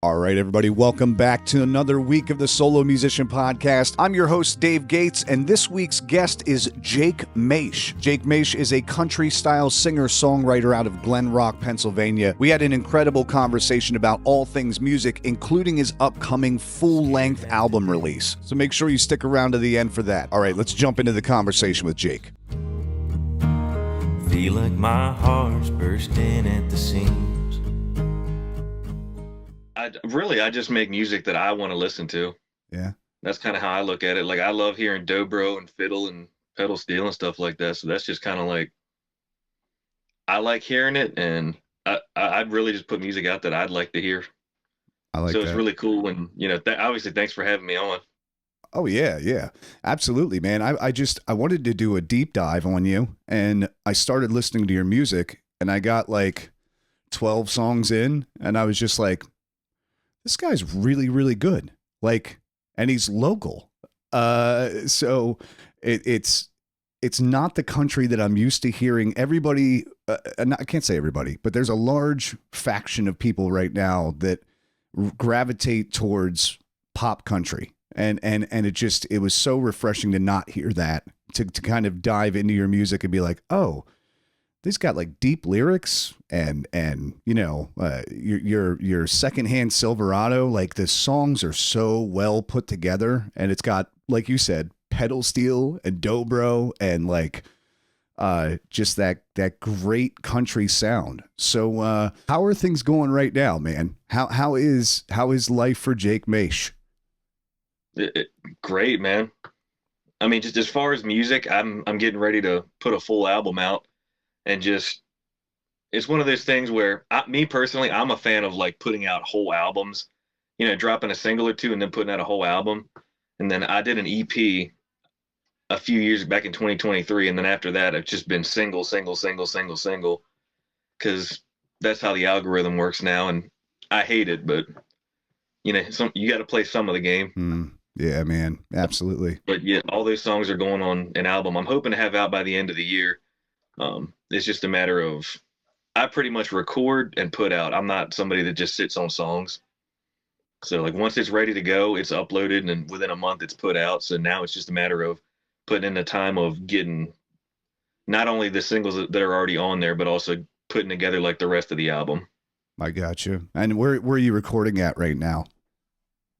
All right, everybody, welcome back to another week of the Solo Musician Podcast. I'm your host, Dave Gates, and this week's guest is Jake Mach. Jake Mach is a country-style singer-songwriter out of Glen Rock, Pennsylvania. We had an incredible conversation about all things music, including his upcoming full-length album release. So make sure you stick around to the end for that. All right, let's jump into the conversation with Jake. Feel like my heart's bursting at the seams. I just make music that I want to listen to. Yeah. That's kind of how I look at it. Like, I love hearing dobro and fiddle and pedal steel and stuff like that. So that's just kind of like, I like hearing it, and I'd really just put music out that I'd like to hear. I like so that. It's really cool. And, obviously, thanks for having me on. Oh, yeah. Absolutely, man. I wanted to do a deep dive on you, and I started listening to your music, and I got like 12 songs in, and I was just like, this guy's really, really good. Like, and he's local. So it's not the country that I'm used to hearing. Everybody, I can't say everybody, but there's a large faction of people right now that gravitate towards pop country. And it was so refreshing to not hear that, to kind of dive into your music and be like, oh, this got like deep lyrics and your secondhand Silverado, like the songs are so well put together, and it's got, like you said, pedal steel and dobro and like just that great country sound. So how are things going right now, man? How is life for Jake Mach? Great, man. I mean, just as far as music, I'm getting ready to put a full album out, and just, it's one of those things where me personally, I'm a fan of like putting out whole albums, dropping a single or two and then putting out a whole album. And then I did an EP a few years back in 2023. And then after that, it's just been single, because that's how the algorithm works now. And I hate it, but you got to play some of the game. Yeah, man. Absolutely. But yeah, all those songs are going on an album I'm hoping to have out by the end of the year. It's just a matter of, I pretty much record and put out. I'm not somebody that just sits on songs. So like, once it's ready to go, it's uploaded, and within a month it's put out. So now it's just a matter of putting in the time of getting not only the singles that are already on there, but also putting together like the rest of the album. I got you. And where are you recording at right now?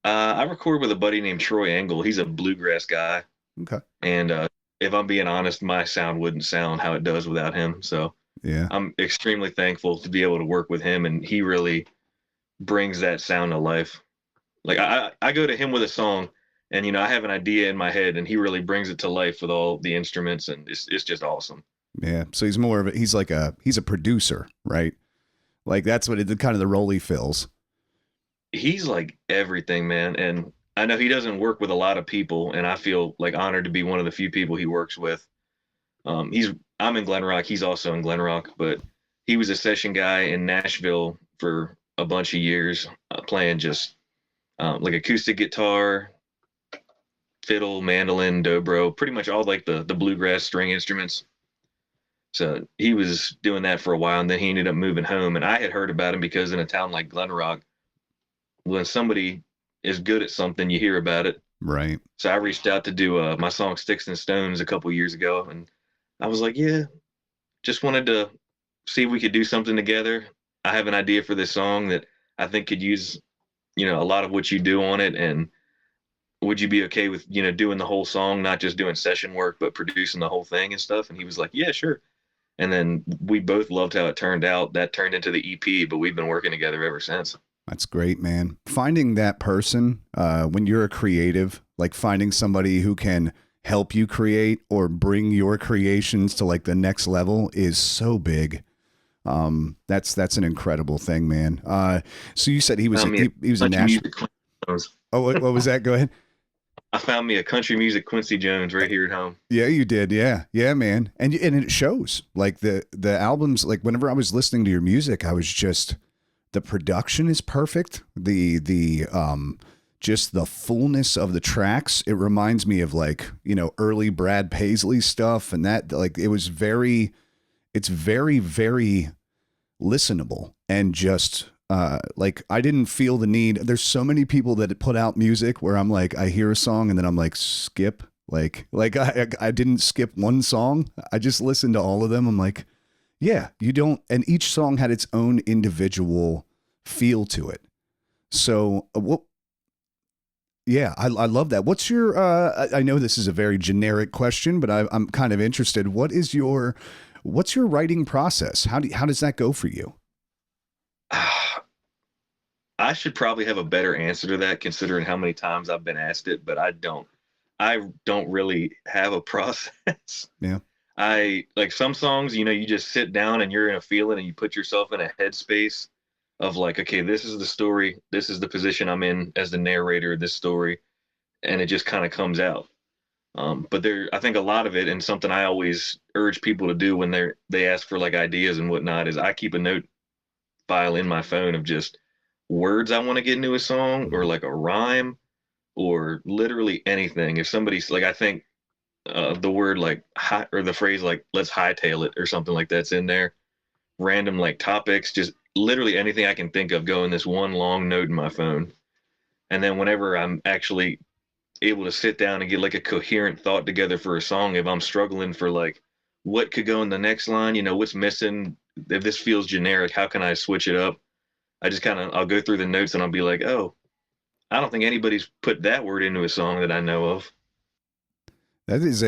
I record with a buddy named Troy Engel. He's a bluegrass guy. Okay. And if I'm being honest, my sound wouldn't sound how it does without him. So yeah, I'm extremely thankful to be able to work with him, and he really brings that sound to life. Like, I go to him with a song, and I have an idea in my head, and he really brings it to life with all the instruments, and it's just awesome. Yeah. So he's more of he's a producer, right? Like, that's what kind of the role he fills. He's like everything, man. And I know he doesn't work with a lot of people, and I feel like honored to be one of the few people he works with. I'm in Glen Rock. He's also in Glen Rock, but he was a session guy in Nashville for a bunch of years, playing just like acoustic guitar, fiddle, mandolin, dobro, pretty much all like the bluegrass string instruments. So he was doing that for a while, and then he ended up moving home. And I had heard about him because in a town like Glen Rock, when somebody is good at something, you hear about it. Right. So I reached out to do my song Sticks and Stones a couple years ago, and I was like, yeah, just wanted to see if we could do something together. I have an idea for this song that I think could use, a lot of what you do on it. And would you be okay with, doing the whole song, not just doing session work, but producing the whole thing and stuff? And he was like, yeah, sure. And then we both loved how it turned out. That turned into the EP, but we've been working together ever since. That's great, man. Finding that person, when you're a creative, like finding somebody who can help you create or bring your creations to like the next level is so big. That's an incredible thing, man. So you said he was a Nashville. Oh, what was that? Go ahead. I found me a country music Quincy Jones right here at home. Yeah, you did. Yeah, man. And it shows. Like the albums. Like whenever I was listening to your music, I was just, the production is perfect. The just the fullness of the tracks. It reminds me of like, early Brad Paisley stuff, and that, like, it's very, very listenable and just like I didn't feel the need. There's so many people that put out music where I'm like, I hear a song and then I'm like, skip. Like I didn't skip one song. I just listened to all of them. I'm like, yeah, you don't. And each song had its own individual feel to it. So what? Yeah, I love that. What's your? I know this is a very generic question, but I'm kind of interested. What's your writing process? How does that go for you? I should probably have a better answer to that considering how many times I've been asked it, but I don't. I don't really have a process. Yeah. I like some songs, you just sit down and you're in a feeling and you put yourself in a headspace of like, okay, this is the story, this is the position I'm in as the narrator of this story, and it just kind of comes out. But I think a lot of it, and something I always urge people to do when they ask for like ideas and whatnot, is I keep a note file in my phone of just words I want to get into a song or like a rhyme or literally anything. If somebody's like, I think the word like high or the phrase like let's hightail it or something like that's in there, random like topics, just literally anything I can think of go in this one long note in my phone. And then whenever I'm actually able to sit down and get like a coherent thought together for a song, if I'm struggling for like what could go in the next line, what's missing, if this feels generic, how can I switch it up? I'll go through the notes and I'll be like, oh, I don't think anybody's put that word into a song that I know of. That's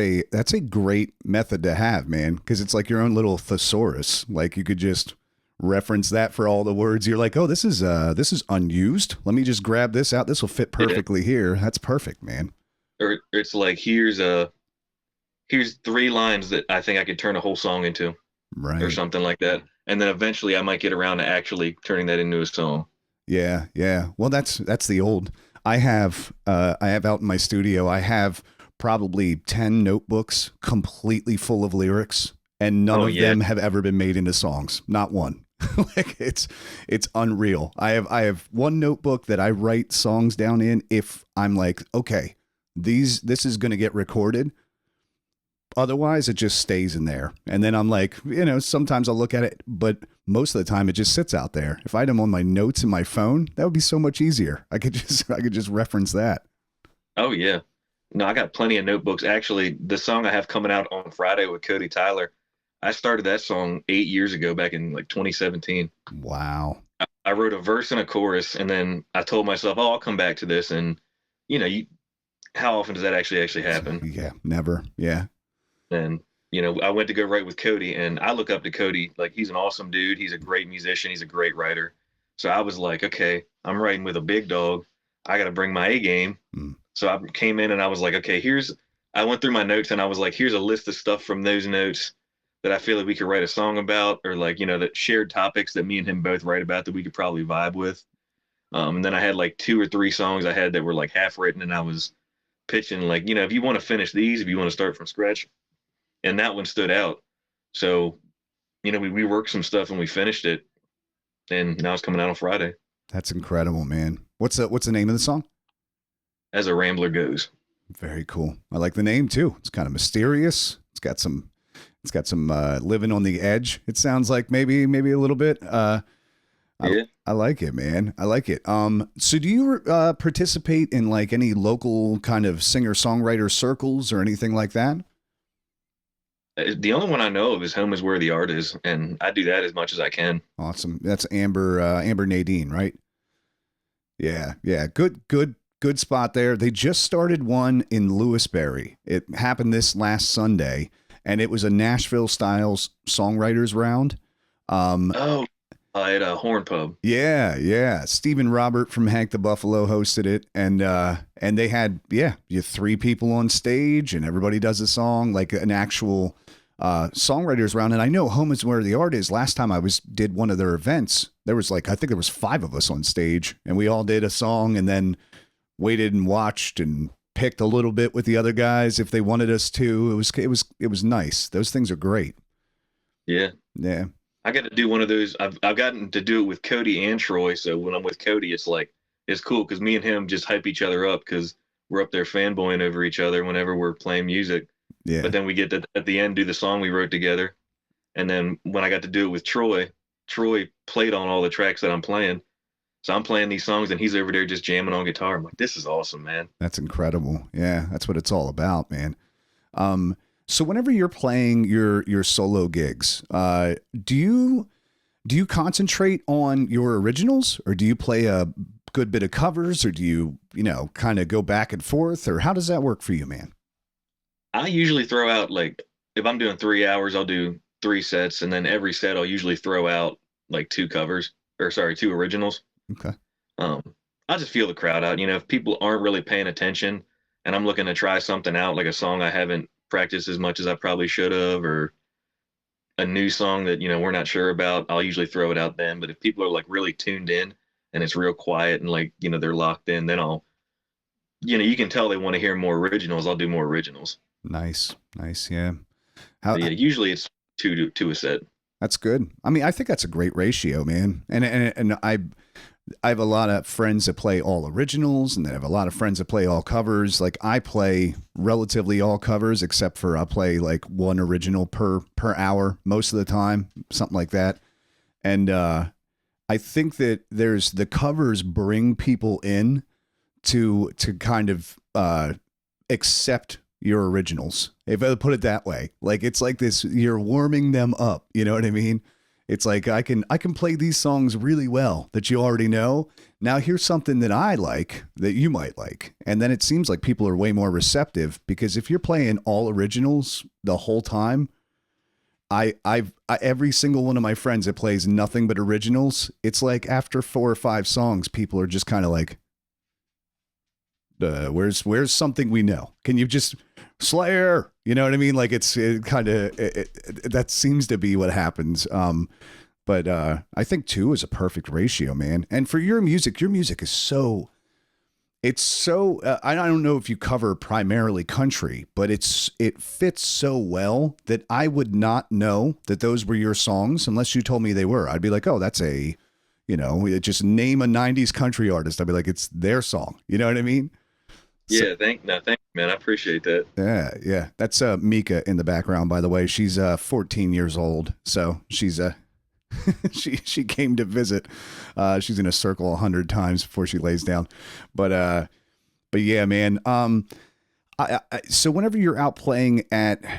a great method to have, man, because it's like your own little thesaurus. Like you could just reference that for all the words. You're like, oh, this is unused. Let me just grab this out. This will fit perfectly here. That's perfect, man. Or it's like here's 3 lines that I think I could turn a whole song into, right, or something like that. And then eventually I might get around to actually turning that into a song. Yeah, yeah. Well, that's the old. I have out in my studio. I have probably 10 notebooks completely full of lyrics, and none of them have ever been made into songs. Not one. Like it's unreal. I have one notebook that I write songs down in if I'm like, okay, this is going to get recorded. Otherwise, it just stays in there. And then I'm like, sometimes I'll look at it, but most of the time it just sits out there. If I had them on my notes in my phone, that would be so much easier. I could just reference that. Oh yeah. No, I got plenty of notebooks. Actually, the song I have coming out on Friday with Cody Tyler, I started that song 8 years ago, back in like 2017. Wow. I wrote a verse and a chorus, and then I told myself, oh, I'll come back to this. And how often does that actually happen? Yeah, never. Yeah. And I went to go write with Cody, and I look up to Cody. Like, he's an awesome dude. He's a great musician. He's a great writer. So I was like, okay, I'm writing with a big dog. I got to bring my A game. So I came in and I was like, okay, I went through my notes and I was like, here's a list of stuff from those notes that I feel like we could write a song about, or like, that shared topics that me and him both write about that we could probably vibe with. And then I had like 2 or 3 songs I had that were like half written, and I was pitching like, if you want to finish these, if you want to start from scratch. And that one stood out. So, we worked some stuff and we finished it, and now it's coming out on Friday. That's incredible, man. What's the name of the song? As a Rambler Goes. Very cool. I like the name too. It's kind of mysterious. It's got some living on the edge. It sounds like maybe a little bit. Yeah. I like it, man. I like it. So do you participate in like any local kind of singer-songwriter circles or anything like that? The only one I know of is Home is Where the Art Is, and I do that as much as I can. Awesome. That's Amber Nadine, right? Yeah. Yeah. Good spot there. They just started one in Lewisberry. It happened this last Sunday, and it was a Nashville styles songwriters round. At a Horn Pub. Yeah. Stephen Robert from Hank the Buffalo hosted it, and they had you 3 people on stage, and everybody does a song, like an actual songwriters round. And I know Home is Where the Art Is. Last time I did one of their events, there was like, I think there was 5 of us on stage, and we all did a song, and then waited and watched and picked a little bit with the other guys if they wanted us to. It was nice. Those things are great. Yeah. I got to do one of those. I've gotten to do it with Cody and Troy. So when I'm with Cody, it's cool because me and him just hype each other up because we're up there fanboying over each other whenever we're playing music. Yeah. But then we get to at the end do the song we wrote together, and then when I got to do it with Troy played on all the tracks that I'm playing. So I'm playing these songs and he's over there just jamming on guitar. I'm like, this is awesome, man. That's incredible. Yeah, that's what it's all about, man. So whenever you're playing your solo gigs, do you concentrate on your originals, or do you play a good bit of covers, or do you kind of go back and forth, or how does that work for you, man? I usually throw out like, if I'm doing 3 hours, I'll do 3 sets, and then every set I'll usually throw out like two covers, or sorry, two originals. Okay. Um, I just feel the crowd out. If people aren't really paying attention and I'm looking to try something out, like a song I haven't practiced as much as I probably should have, or a new song that, we're not sure about, I'll usually throw it out then. But if people are like really tuned in and it's real quiet and like, they're locked in, then I'll, you can tell they want to hear more originals. I'll do more originals. Nice. Nice. Yeah. Yeah, usually it's two a set. That's good. I mean, I think that's a great ratio, man. And I have a lot of friends that play all originals, and then I have a lot of friends that play all covers. Like, I play relatively all covers, except for I'll play like one original per hour most of the time, something like that. And I think that there's the covers bring people in to kind of accept your originals, if I put it that way. Like, it's like this, you're warming them up. You know what I mean? It's like, I can play these songs really well that you already know. Now here's something that I like that you might like. And then it seems like people are way more receptive, because if you're playing all originals the whole time, I every single one of my friends that plays nothing but originals, it's like after 4 or 5 songs, people are just kind of like, where's something we know? Can you just Slayer? You know what I mean? Like, that seems to be what happens. But I think 2 is a perfect ratio, man. And for your music is so, I don't know if you cover primarily country, but it fits so well that I would not know that those were your songs unless you told me they were. I'd be like, oh, that's just name a 90s country artist. I'd be like, it's their song. You know what I mean? Yeah, thank you, man. I appreciate that. Yeah. That's Mika in the background, by the way. She's 14 years old, so she's she came to visit. She's in a circle 100 times before she lays down, but yeah, man. So whenever you're out playing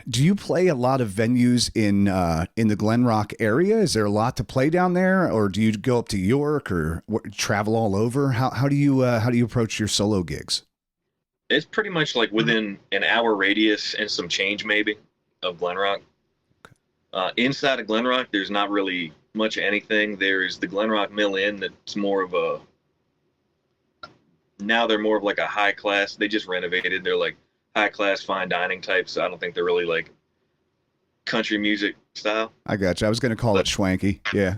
do you play a lot of venues in the Glen Rock area? Is there a lot to play down there, or do you go up to York or travel all over? How do you approach your solo gigs? It's pretty much like within an hour radius and some change maybe of Glen Rock. Inside of Glen Rock, there's not really much anything. There's the Glen Rock Mill Inn that's more of now they're more of like a high class. They just renovated. They're like high class fine dining type. So I don't think they're really like country music style. I got you. I was going to call it schwanky. Yeah.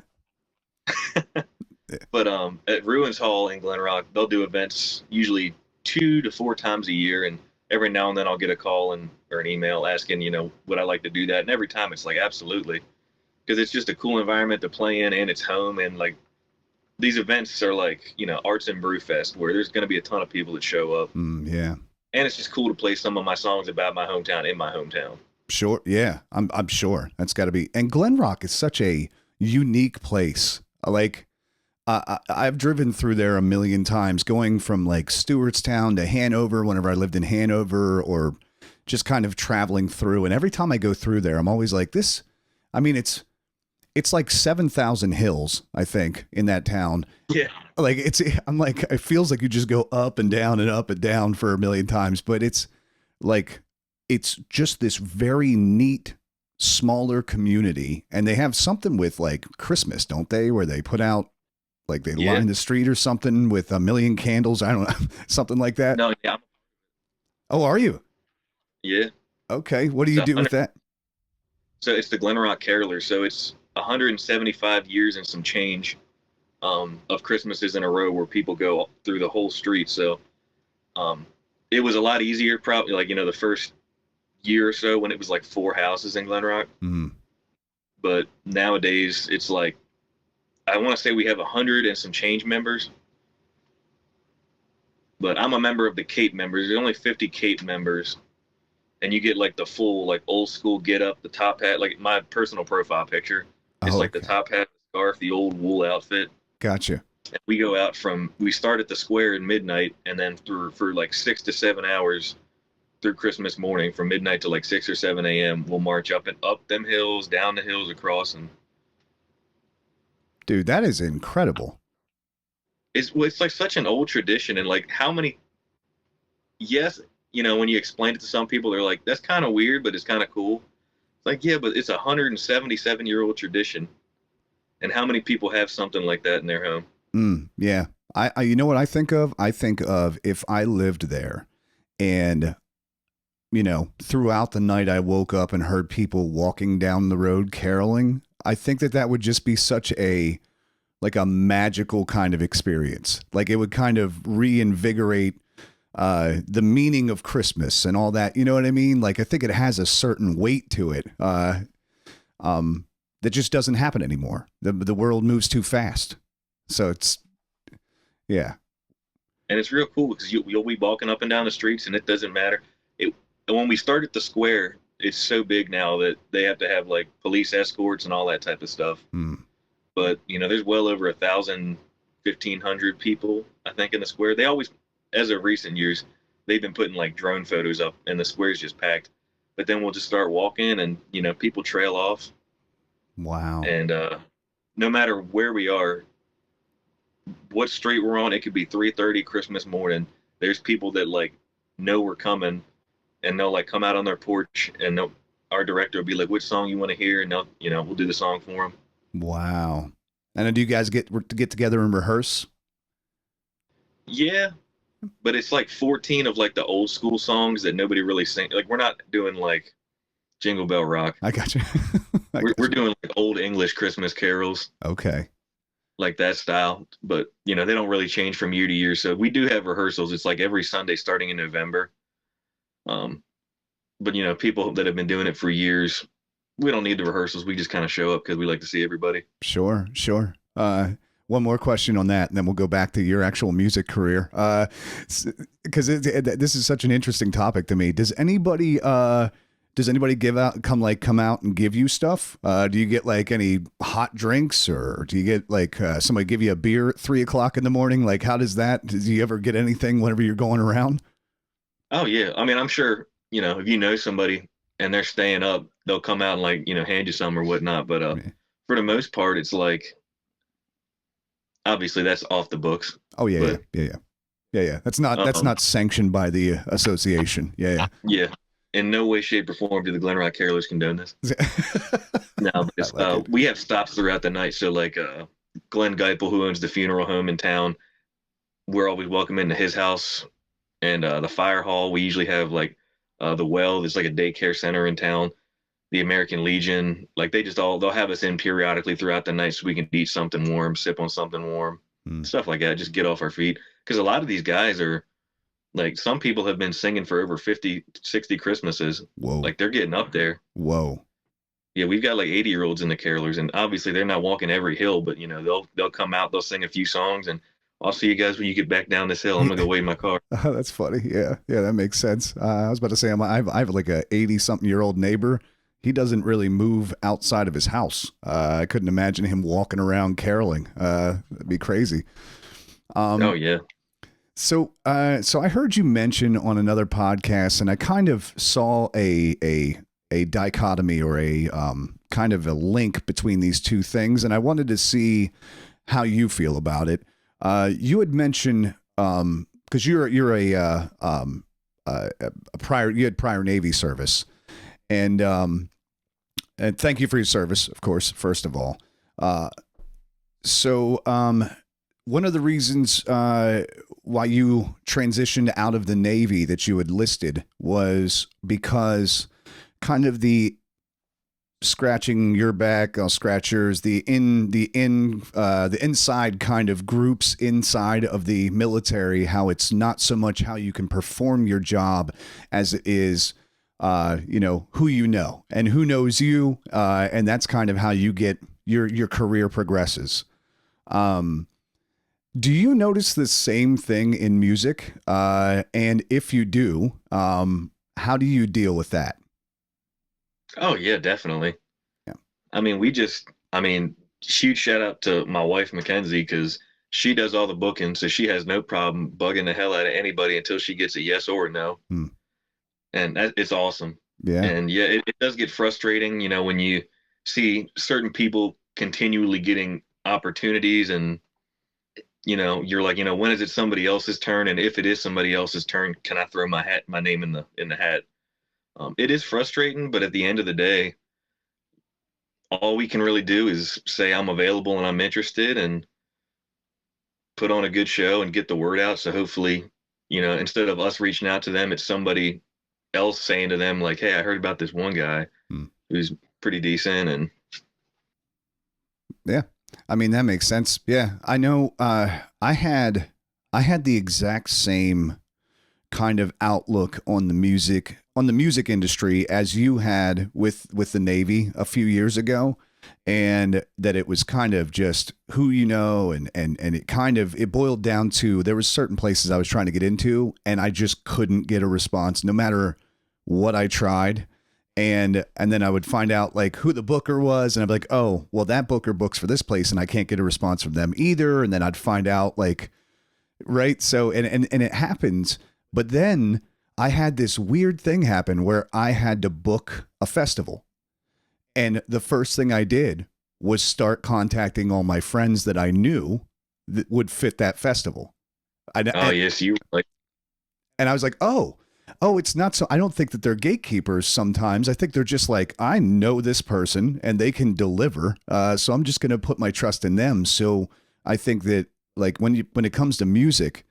But at Ruins Hall in Glen Rock, they'll do events usually 2 to 4 times a year, and every now and then I'll get a call or an email asking, would I like to do that? And every time it's like, absolutely, because it's just a cool environment to play in, and it's home. And like, these events are like, Arts and Brew Fest, where there's going to be a ton of people that show up. Yeah. And it's just cool to play some of my songs about my hometown in my hometown. Sure. Yeah. I'm sure that's got to be. And Glen Rock is such a unique place. Like, I've driven through there a million times, going from like Stewartstown to Hanover whenever I lived in Hanover, or just kind of traveling through. And every time I go through there, I'm always like this. I mean, it's like 7,000 hills, I think, in that town. Yeah. Like, I'm like, it feels like you just go up and down and up and down for a million times, but it's like, it's just this very neat, smaller community. And they have something with like Christmas, don't they? Where they put out, like, they line the street or something with a million candles. I don't know. Something like that. No, yeah. Oh, are you? Yeah. Okay. What do you do with that? So it's the Glen Rock Carolers. So it's 175 years and some change of Christmases in a row where people go through the whole street. So it was a lot easier, probably, like, the first year or so when it was like 4 houses in Glen Rock. Mm-hmm. But nowadays it's like, I want to say we have 100 and some change members, but I'm a member of the Cape members. There's only 50 Cape members, and you get like the full, like, old school get up, the top hat, like my personal profile picture. It's like the top hat, the scarf, the old wool outfit. Gotcha. We go out we start at the square at midnight, and then for like 6 to 7 hours through Christmas morning, from midnight to like 6 or 7 a.m. We'll march up them hills, down the hills, across, and Dude, that is incredible. it's like such an old tradition. And like how many, yes, when you explain it to some people, they're like, that's kind of weird, but it's kind of cool. It's like, yeah, but it's a 177-year-old tradition. And how many people have something like that in their home? Yeah. You know what I think of? I think of if I lived there and, throughout the night I woke up and heard people walking down the road caroling. I think that would just be such like a magical kind of experience. Like it would kind of reinvigorate the meaning of Christmas and all that. You know what I mean? Like I think it has a certain weight to it that just doesn't happen anymore. The world moves too fast. So yeah. And it's real cool because you'll be walking up and down the streets, and it doesn't matter. When we start at the square, it's so big now that they have to have like police escorts and all that type of stuff. But there's well over 1,000, 1,500 people, I think, in the square. They always, as of recent years, they've been putting like drone photos up, and the square's just packed. But then we'll just start walking, and people trail off. Wow. And no matter where we are, what street we're on, it could be 3:30 Christmas morning. There's people that like know we're coming, and they'll like come out on their porch, and our director will be like, "Which song you want to hear?" And they'll, we'll do the song for them. Wow. And then do you guys get together and rehearse? Yeah, but it's like 14 of like the old school songs that nobody really sings. Like we're not doing like Jingle Bell Rock. I got you. We're doing like old English Christmas carols. Okay. Like that style, but they don't really change from year to year. So we do have rehearsals. It's like every Sunday starting in November. But people that have been doing it for years, we don't need the rehearsals. We just kind of show up because we like to see everybody. Sure. One more question on that, and then we'll go back to your actual music career. Because this is such an interesting topic to me. Does anybody come out and give you stuff? Do you get like any hot drinks, or do you get like somebody give you a beer at 3:00 in the morning? Like, how does that? Do you ever get anything whenever you're going around? Oh yeah, I mean, I'm sure if you know somebody and they're staying up, they'll come out and like hand you some or whatnot. But for the most part, it's like obviously that's off the books. Oh yeah, but, yeah. That's not sanctioned by the association. Yeah. In no way, shape, or form do the Glen Rock Carolers condone this. No, but we have stops throughout the night. So like Glenn Geipel, who owns the funeral home in town, we're always welcome into his house. And the fire hall, we usually have like the Well, there's like a daycare center in town. The American Legion, like they'll have us in periodically throughout the night so we can eat something warm, sip on something warm, stuff like that. Just get off our feet. Because a lot of these guys are, like, some people have been singing for over 50, 60 Christmases. Whoa. Like, they're getting up there. Whoa. Yeah, we've got like 80-year-olds in the carolers, and obviously they're not walking every hill, but they'll come out, they'll sing a few songs, and I'll see you guys when you get back down this hill. I'm gonna go wait in my car. Oh, that's funny. Yeah, that makes sense. I was about to say I have like a 80-something-year-old neighbor. He doesn't really move outside of his house. I couldn't imagine him walking around caroling. That'd be crazy. Oh yeah. So I heard you mention on another podcast, and I kind of saw a dichotomy or a kind of a link between these two things, and I wanted to see how you feel about it. You had mentioned because you had prior Navy service, and thank you for your service, of course, first of all. So one of the reasons why you transitioned out of the Navy that you had listed was because kind of the scratching your back, I'll scratch yours, the inside kind of groups inside of the military, how it's not so much how you can perform your job as it is who you know and who knows you, and that's kind of how you get your career progresses. Do you notice the same thing in music? And if you do, how do you deal with that? Oh yeah, definitely. Yeah. I mean, huge shout out to my wife, Mackenzie, because she does all the booking, so she has no problem bugging the hell out of anybody until she gets a yes or a no. Hmm. And it's awesome. Yeah. And yeah, it does get frustrating, when you see certain people continually getting opportunities, and you're like, when is it somebody else's turn? And if it is somebody else's turn, can I throw my name in the hat? It is frustrating, but at the end of the day, all we can really do is say I'm available and I'm interested, and put on a good show and get the word out. So hopefully, instead of us reaching out to them, it's somebody else saying to them like, "Hey, I heard about this one guy who's pretty decent." And yeah, I mean, that makes sense. Yeah, I know. I had the exact same kind of outlook on the music industry as you had with the Navy a few years ago, and that it was kind of just who and it boiled down to, there was certain places I was trying to get into and I just couldn't get a response no matter what I tried. And then I would find out like who the booker was, and I'd be like, oh, well, that booker books for this place and I can't get a response from them either. And then I'd find out like, right. So, and it happens. But then I had this weird thing happen where I had to book a festival. And the first thing I did was start contacting all my friends that I knew that would fit that festival. Yes, you like. And I was like, oh, it's not so. I don't think that they're gatekeepers sometimes. I think they're just like, I know this person and they can deliver. So I'm just going to put my trust in them. So I think that like when it comes to music,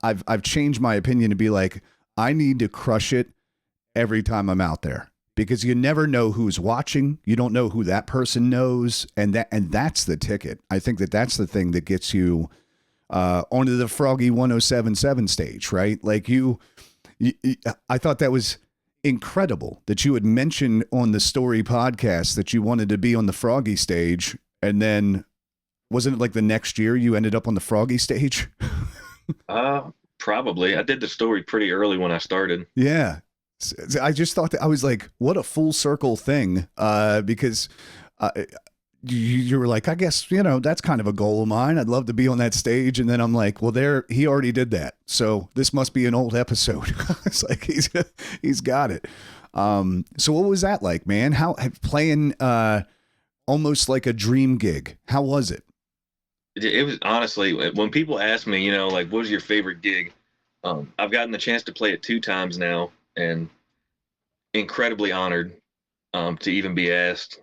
I've changed my opinion to be like, I need to crush it every time I'm out there, because you never know who's watching. You don't know who that person knows. And that's the ticket. I think that that's the thing that gets you onto the Froggy 107.7 stage, right? Like I thought that was incredible that you had mentioned on the Story podcast that you wanted to be on the Froggy stage. And then wasn't it like the next year you ended up on the Froggy stage? Probably. I did the Story pretty early when I started. Yeah. I just thought that, I was like, what a full circle thing. Because you were like, I guess, that's kind of a goal of mine. I'd love to be on that stage. And then I'm like, well, he already did that. So this must be an old episode. It's like, he's got it. So what was that like, man? How playing, almost like a dream gig? How was it? It was, honestly, when people ask me, like, what was your favorite gig? I've gotten the chance to play it 2 times now, and incredibly honored to even be asked.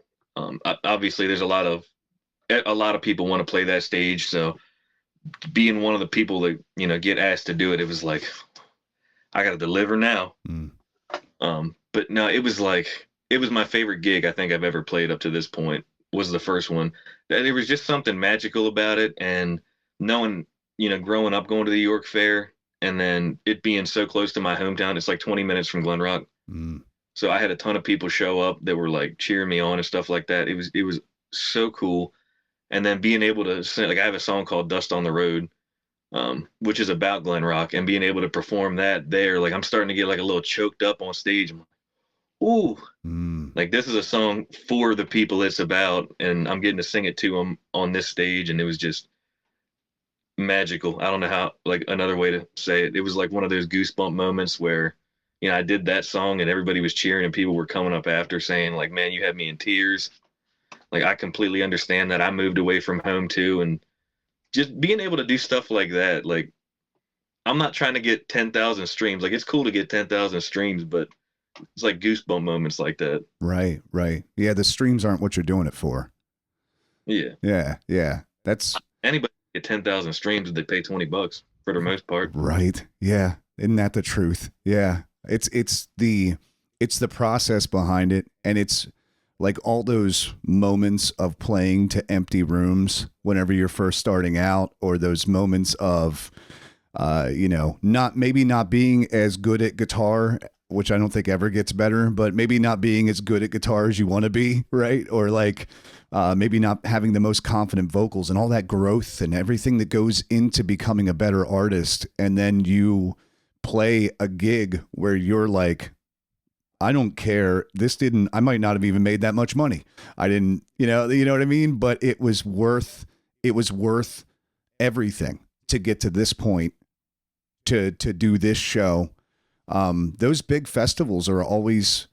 Obviously, there's a lot of people want to play that stage, so being one of the people that get asked to do it, it was like, I got to deliver now. But no, it was my favorite gig I think I've ever played up to this point. Was the first one. There was just something magical about it, and knowing, growing up going to the York Fair, and then it being so close to my hometown. It's like 20 minutes from Glen Rock. So I had a ton of people show up that were like cheering me on and stuff like that. It was so cool. And then being able to sing, like, I have a song called Dust on the Road, which is about Glen Rock, and being able to perform that there, like, I'm starting to get like a little choked up on stage. I'm like, ooh, like, this is a song for the people it's about, and I'm getting to sing it to them on this stage. And it was just magical. I don't know how, like, another way to say it. It was like one of those goosebump moments where, I did that song and everybody was cheering and people were coming up after saying like, man, you had me in tears. Like, I completely understand that. I moved away from home too. And just being able to do stuff like that, like, I'm not trying to get 10,000 streams. Like, it's cool to get 10,000 streams, but it's like goosebump moments like that. Right. Yeah. The streams aren't what you're doing it for. Yeah. That's anybody get 10,000 streams if they pay $20 for the most part. Right. Yeah. Isn't that the truth? Yeah. It's the process behind it. And it's like all those moments of playing to empty rooms whenever you're first starting out, or those moments of, not being as good at guitar, which I don't think ever gets better, but maybe not being as good at guitar as you want to be. Right. Or like, maybe not having the most confident vocals, and all that growth and everything that goes into becoming a better artist. And then you play a gig where you're like, I don't care. I might not have even made that much money. I didn't, you know what I mean? But it was worth everything to get to this point, to do this show. Those big festivals are always,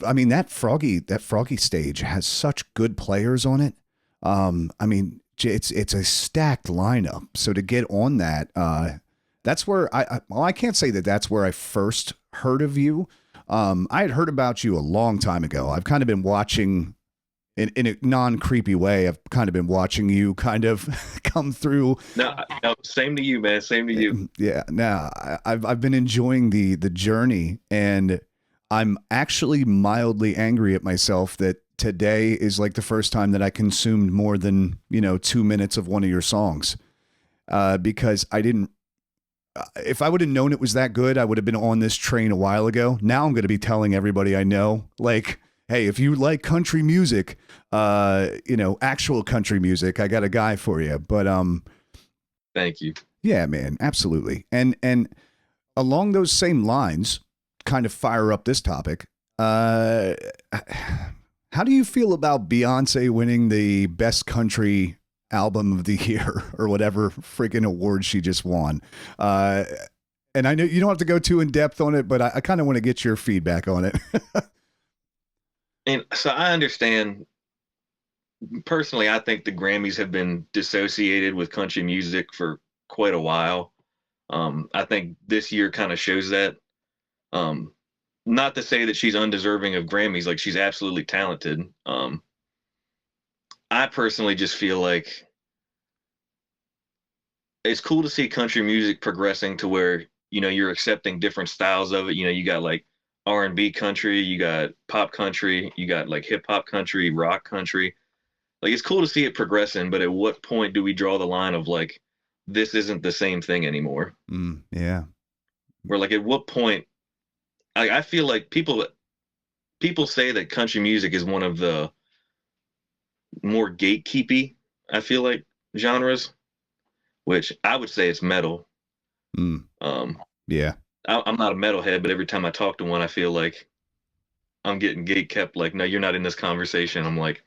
I mean, that Froggy stage has such good players on it. I mean, it's a stacked lineup. So to get on that, that's where I can't say that that's where I first heard of you. I had heard about you a long time ago. I've kind of been watching in a non-creepy way. I've kind of been watching you kind of come through. No, same to you, man. Same to you. Yeah. No, I've been enjoying the journey, and I'm actually mildly angry at myself that today is like the first time that I consumed more than, 2 minutes of one of your songs. Because I didn't, if I would have known it was that good, I would have been on this train a while ago. Now I'm going to be telling everybody I know, like, hey, if you like country music, actual country music, I got a guy for you. But, thank you. Yeah, man, absolutely. And along those same lines, kind of fire up this topic. How do you feel about Beyonce winning the best country album of the year or whatever freaking award she just won? And I know you don't have to go too in depth on it, but I kind of want to get your feedback on it. And so I understand personally, I think the Grammys have been dissociated with country music for quite a while. I think this year kind of shows that. Not to say that she's undeserving of Grammys, like she's absolutely talented. I personally just feel like it's cool to see country music progressing to where, you're accepting different styles of it. You got like R&B country, you got pop country, you got like hip hop country, rock country. Like it's cool to see it progressing, but at what point do we draw the line of like, this isn't the same thing anymore? Yeah. Where like at what point, I feel like people say that country music is one of the more gatekeepy, I feel like, genres, which I would say it's metal. Yeah. I'm not a metalhead, but every time I talk to one, I feel like I'm getting gate kept. Like, no, you're not in this conversation. I'm like,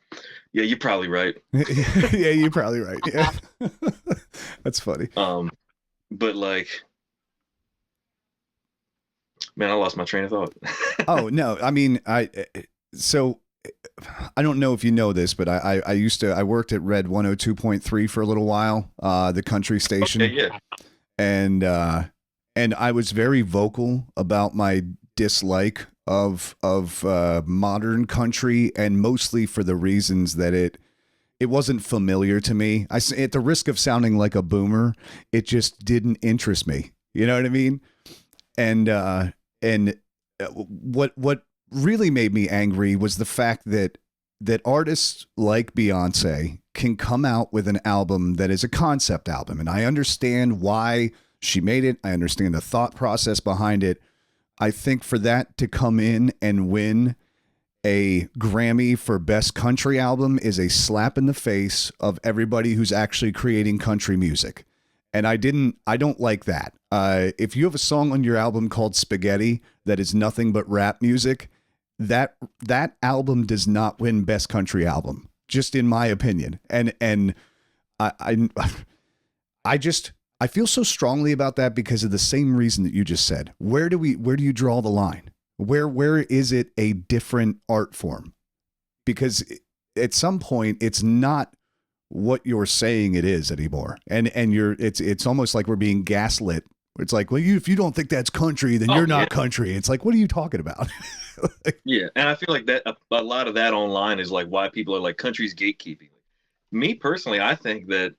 yeah, you're probably right. Yeah, you're probably right. Yeah. That's funny. But like, man, I lost my train of thought. Oh no, I mean, I don't know if you know this, but I worked at Red 102.3 for a little while, the country station. Okay, yeah. And I was very vocal about my dislike of modern country, and mostly for the reasons that it wasn't familiar to me. At the risk of sounding like a boomer, it just didn't interest me. You know what I mean? And what really made me angry was the fact that artists like Beyonce can come out with an album that is a concept album. And I understand why she made it. I understand the thought process behind it. I think for that to come in and win a Grammy for Best Country Album is a slap in the face of everybody who's actually creating country music. And I don't like that. If you have a song on your album called Spaghetti that is nothing but rap music, that album does not win Best Country Album, just in my opinion. And I feel so strongly about that because of the same reason that you just said. Where do you draw the line? Where is it a different art form? Because at some point it's not what you're saying it is anymore. And it's almost like we're being gaslit. It's like, well, if you don't think that's country, then you're not country. It's like, what are you talking about? Yeah. And I feel like that a lot of that online is like why people are like country's gatekeeping. Me personally, I think that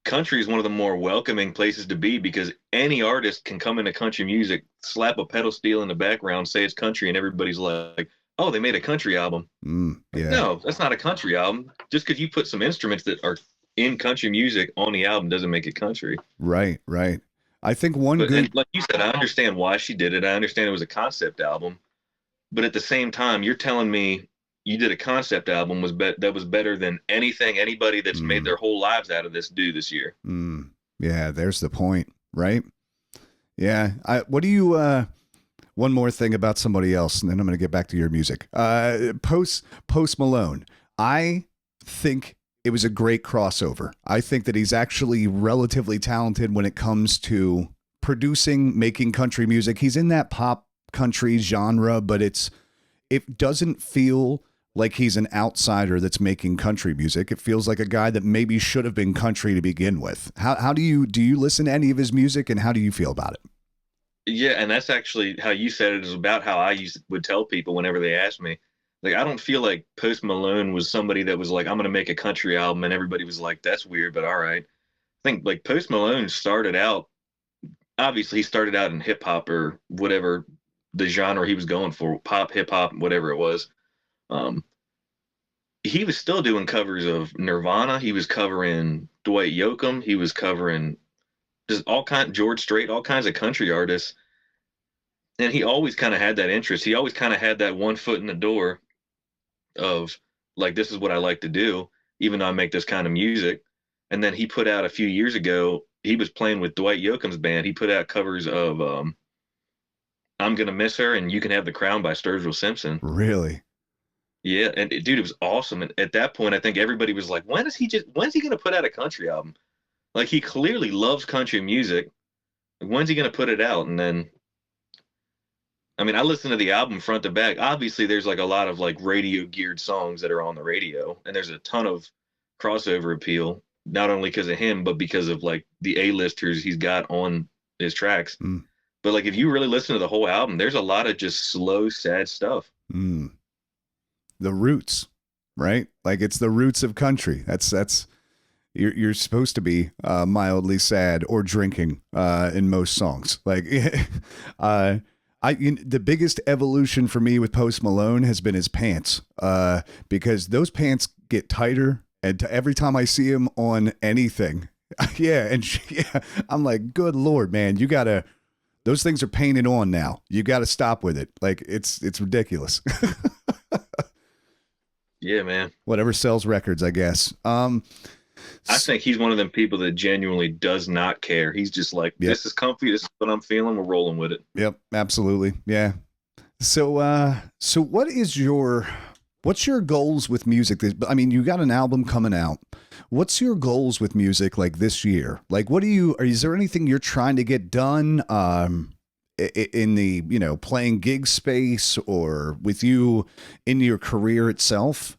country is one of the more welcoming places to be because any artist can come into country music, slap a pedal steel in the background, say it's country, and everybody's like, oh, they made a country album. Yeah. No, that's not a country album. Just because you put some instruments that are in country music on the album doesn't make it country. Right. I think like you said, I understand why she did it. I understand it was a concept album. But at the same time, you're telling me you did a concept album that was better than anything anybody that's made their whole lives out of this do this year. Yeah, there's the point, right? Yeah. What do you one more thing about somebody else, and then I'm going to get back to your music. Post Malone. I think it was a great crossover. I think that he's actually relatively talented when it comes to producing, making country music. He's in that pop country genre, but it doesn't feel like he's an outsider that's making country music. It feels like a guy that maybe should have been country to begin with. How do you listen to any of his music, and how do you feel about it? Yeah, and that's actually how you said it, is about how would tell people whenever they ask me. Like, I don't feel like Post Malone was somebody that was like, I'm gonna make a country album, and everybody was like, that's weird, but all right. I think like Post Malone started out, obviously he started out in hip hop or whatever the genre he was going for, pop, hip hop, whatever it was. Um, he was still doing covers of Nirvana. He was covering Dwight Yoakam. He was covering just George Strait, all kinds of country artists. And he always kind of had that interest. He always kind of had that one foot in the door of like, this is what I like to do, even though I make this kind of music. And then he put out a few years ago, he was playing with Dwight Yoakam's band. He put out covers of I'm Gonna Miss Her and You Can Have the Crown by Sturgill Simpson. Really? Yeah, and dude, it was awesome. And at that point, I think everybody was like, when's he gonna put out a country album? Like, he clearly loves country music. When's he gonna put it out? And then, I mean, I listened to the album front to back. Obviously, there's like a lot of like radio geared songs that are on the radio, and there's a ton of crossover appeal, not only because of him, but because of like the A-listers he's got on his tracks. But like, if you really listen to the whole album, there's a lot of just slow, sad stuff. The roots, right? Like, it's the roots of country. That's you're supposed to be mildly sad or drinking in most songs. Like, the biggest evolution for me with Post Malone has been his pants, because those pants get tighter, and every time I see him on anything, I'm like, good Lord, man, those things are painted on now. You got to stop with it. Like, it's ridiculous. Yeah, man. Whatever sells records, I guess. I think he's one of them people that genuinely does not care. He's just like, this is comfy. This is what I'm feeling. We're rolling with it. Yep, absolutely. Yeah. So what's your goals with music? I mean, you got an album coming out. What's your goals with music like this year? Like, is there anything you're trying to get done in the, playing gig space, or with you in your career itself?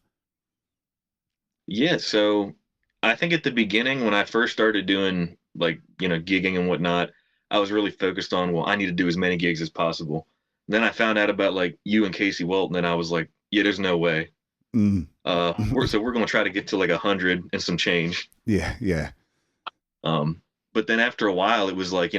Yeah. So I think at the beginning, when I first started doing like, gigging and whatnot, I was really focused on, well, I need to do as many gigs as possible. Then I found out about like you and Casey Walton, and I was like, yeah, there's no way. We're going to try to get to like 100 and some change. Yeah. But then after a while, it was like,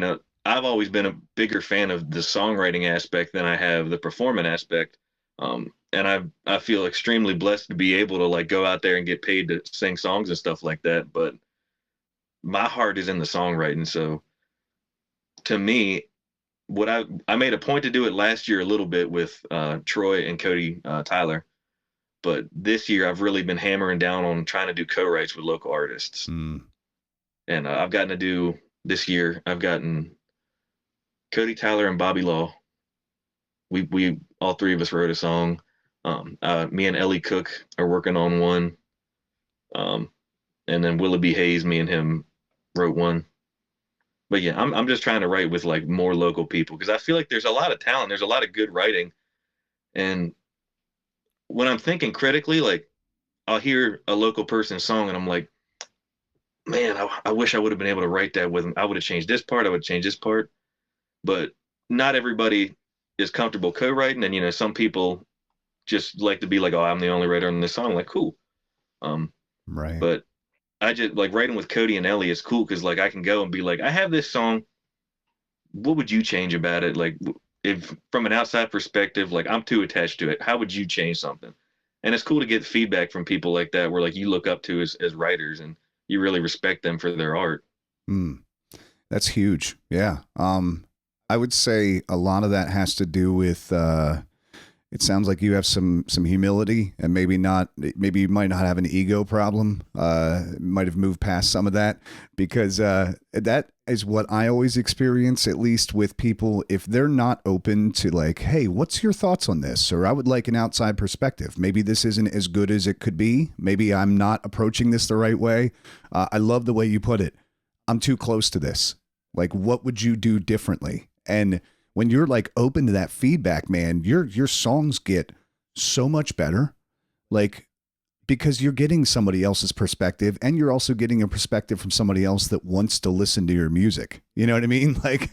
I've always been a bigger fan of the songwriting aspect than I have the performing aspect. And I feel extremely blessed to be able to like go out there and get paid to sing songs and stuff like that. But my heart is in the songwriting. So to me, I made a point to do it last year a little bit with Troy and Cody Tyler. But this year I've really been hammering down on trying to do co-writes with local artists. And I've gotten to do this year, I've gotten Cody Tyler and Bobby Law. We all three of us wrote a song. Me and Ellie Cook are working on one. And then Willoughby Hayes, me and him wrote one. But yeah, I'm just trying to write with like more local people, because I feel like there's a lot of talent. There's a lot of good writing. And when I'm thinking critically, like, I'll hear a local person's song and I'm like, man, I wish I would have been able to write that with them. I would have changed this part. I would have changed this part. But not everybody is comfortable co-writing. And, some people just like to be like, oh, I'm the only writer on this song. Like, cool. Right. But I just like writing with Cody and Ellie is cool, because like I can go and be like, I have this song. What would you change about it? Like, if from an outside perspective, like I'm too attached to it, how would you change something? And it's cool to get feedback from people like that, where like you look up to as writers and you really respect them for their art. That's huge. Yeah. I would say a lot of that has to do with It sounds like you have some humility, and maybe you might not have an ego problem. Might have moved past some of that, because that is what I always experience, at least with people. If they're not open to like, hey, what's your thoughts on this? Or I would like an outside perspective. Maybe this isn't as good as it could be. Maybe I'm not approaching this the right way. I love the way you put it. I'm too close to this. Like, what would you do differently? And when you're like open to that feedback, man, your songs get so much better, like, because you're getting somebody else's perspective, and you're also getting a perspective from somebody else that wants to listen to your music. You know what I mean? Like,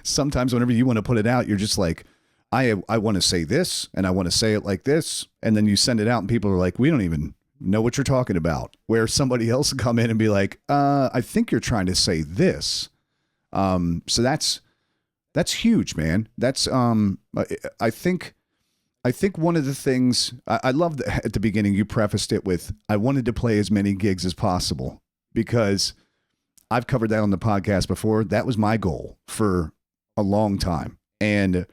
sometimes whenever you want to put it out, you're just like, I want to say this, and I want to say it like this. And then you send it out and people are like, we don't even know what you're talking about. Where somebody else will come in and be like, I think you're trying to say this. So that's huge, man. That's, I think one of the things I love that at the beginning, you prefaced it with, I wanted to play as many gigs as possible, because I've covered that on the podcast before. That was my goal for a long time. And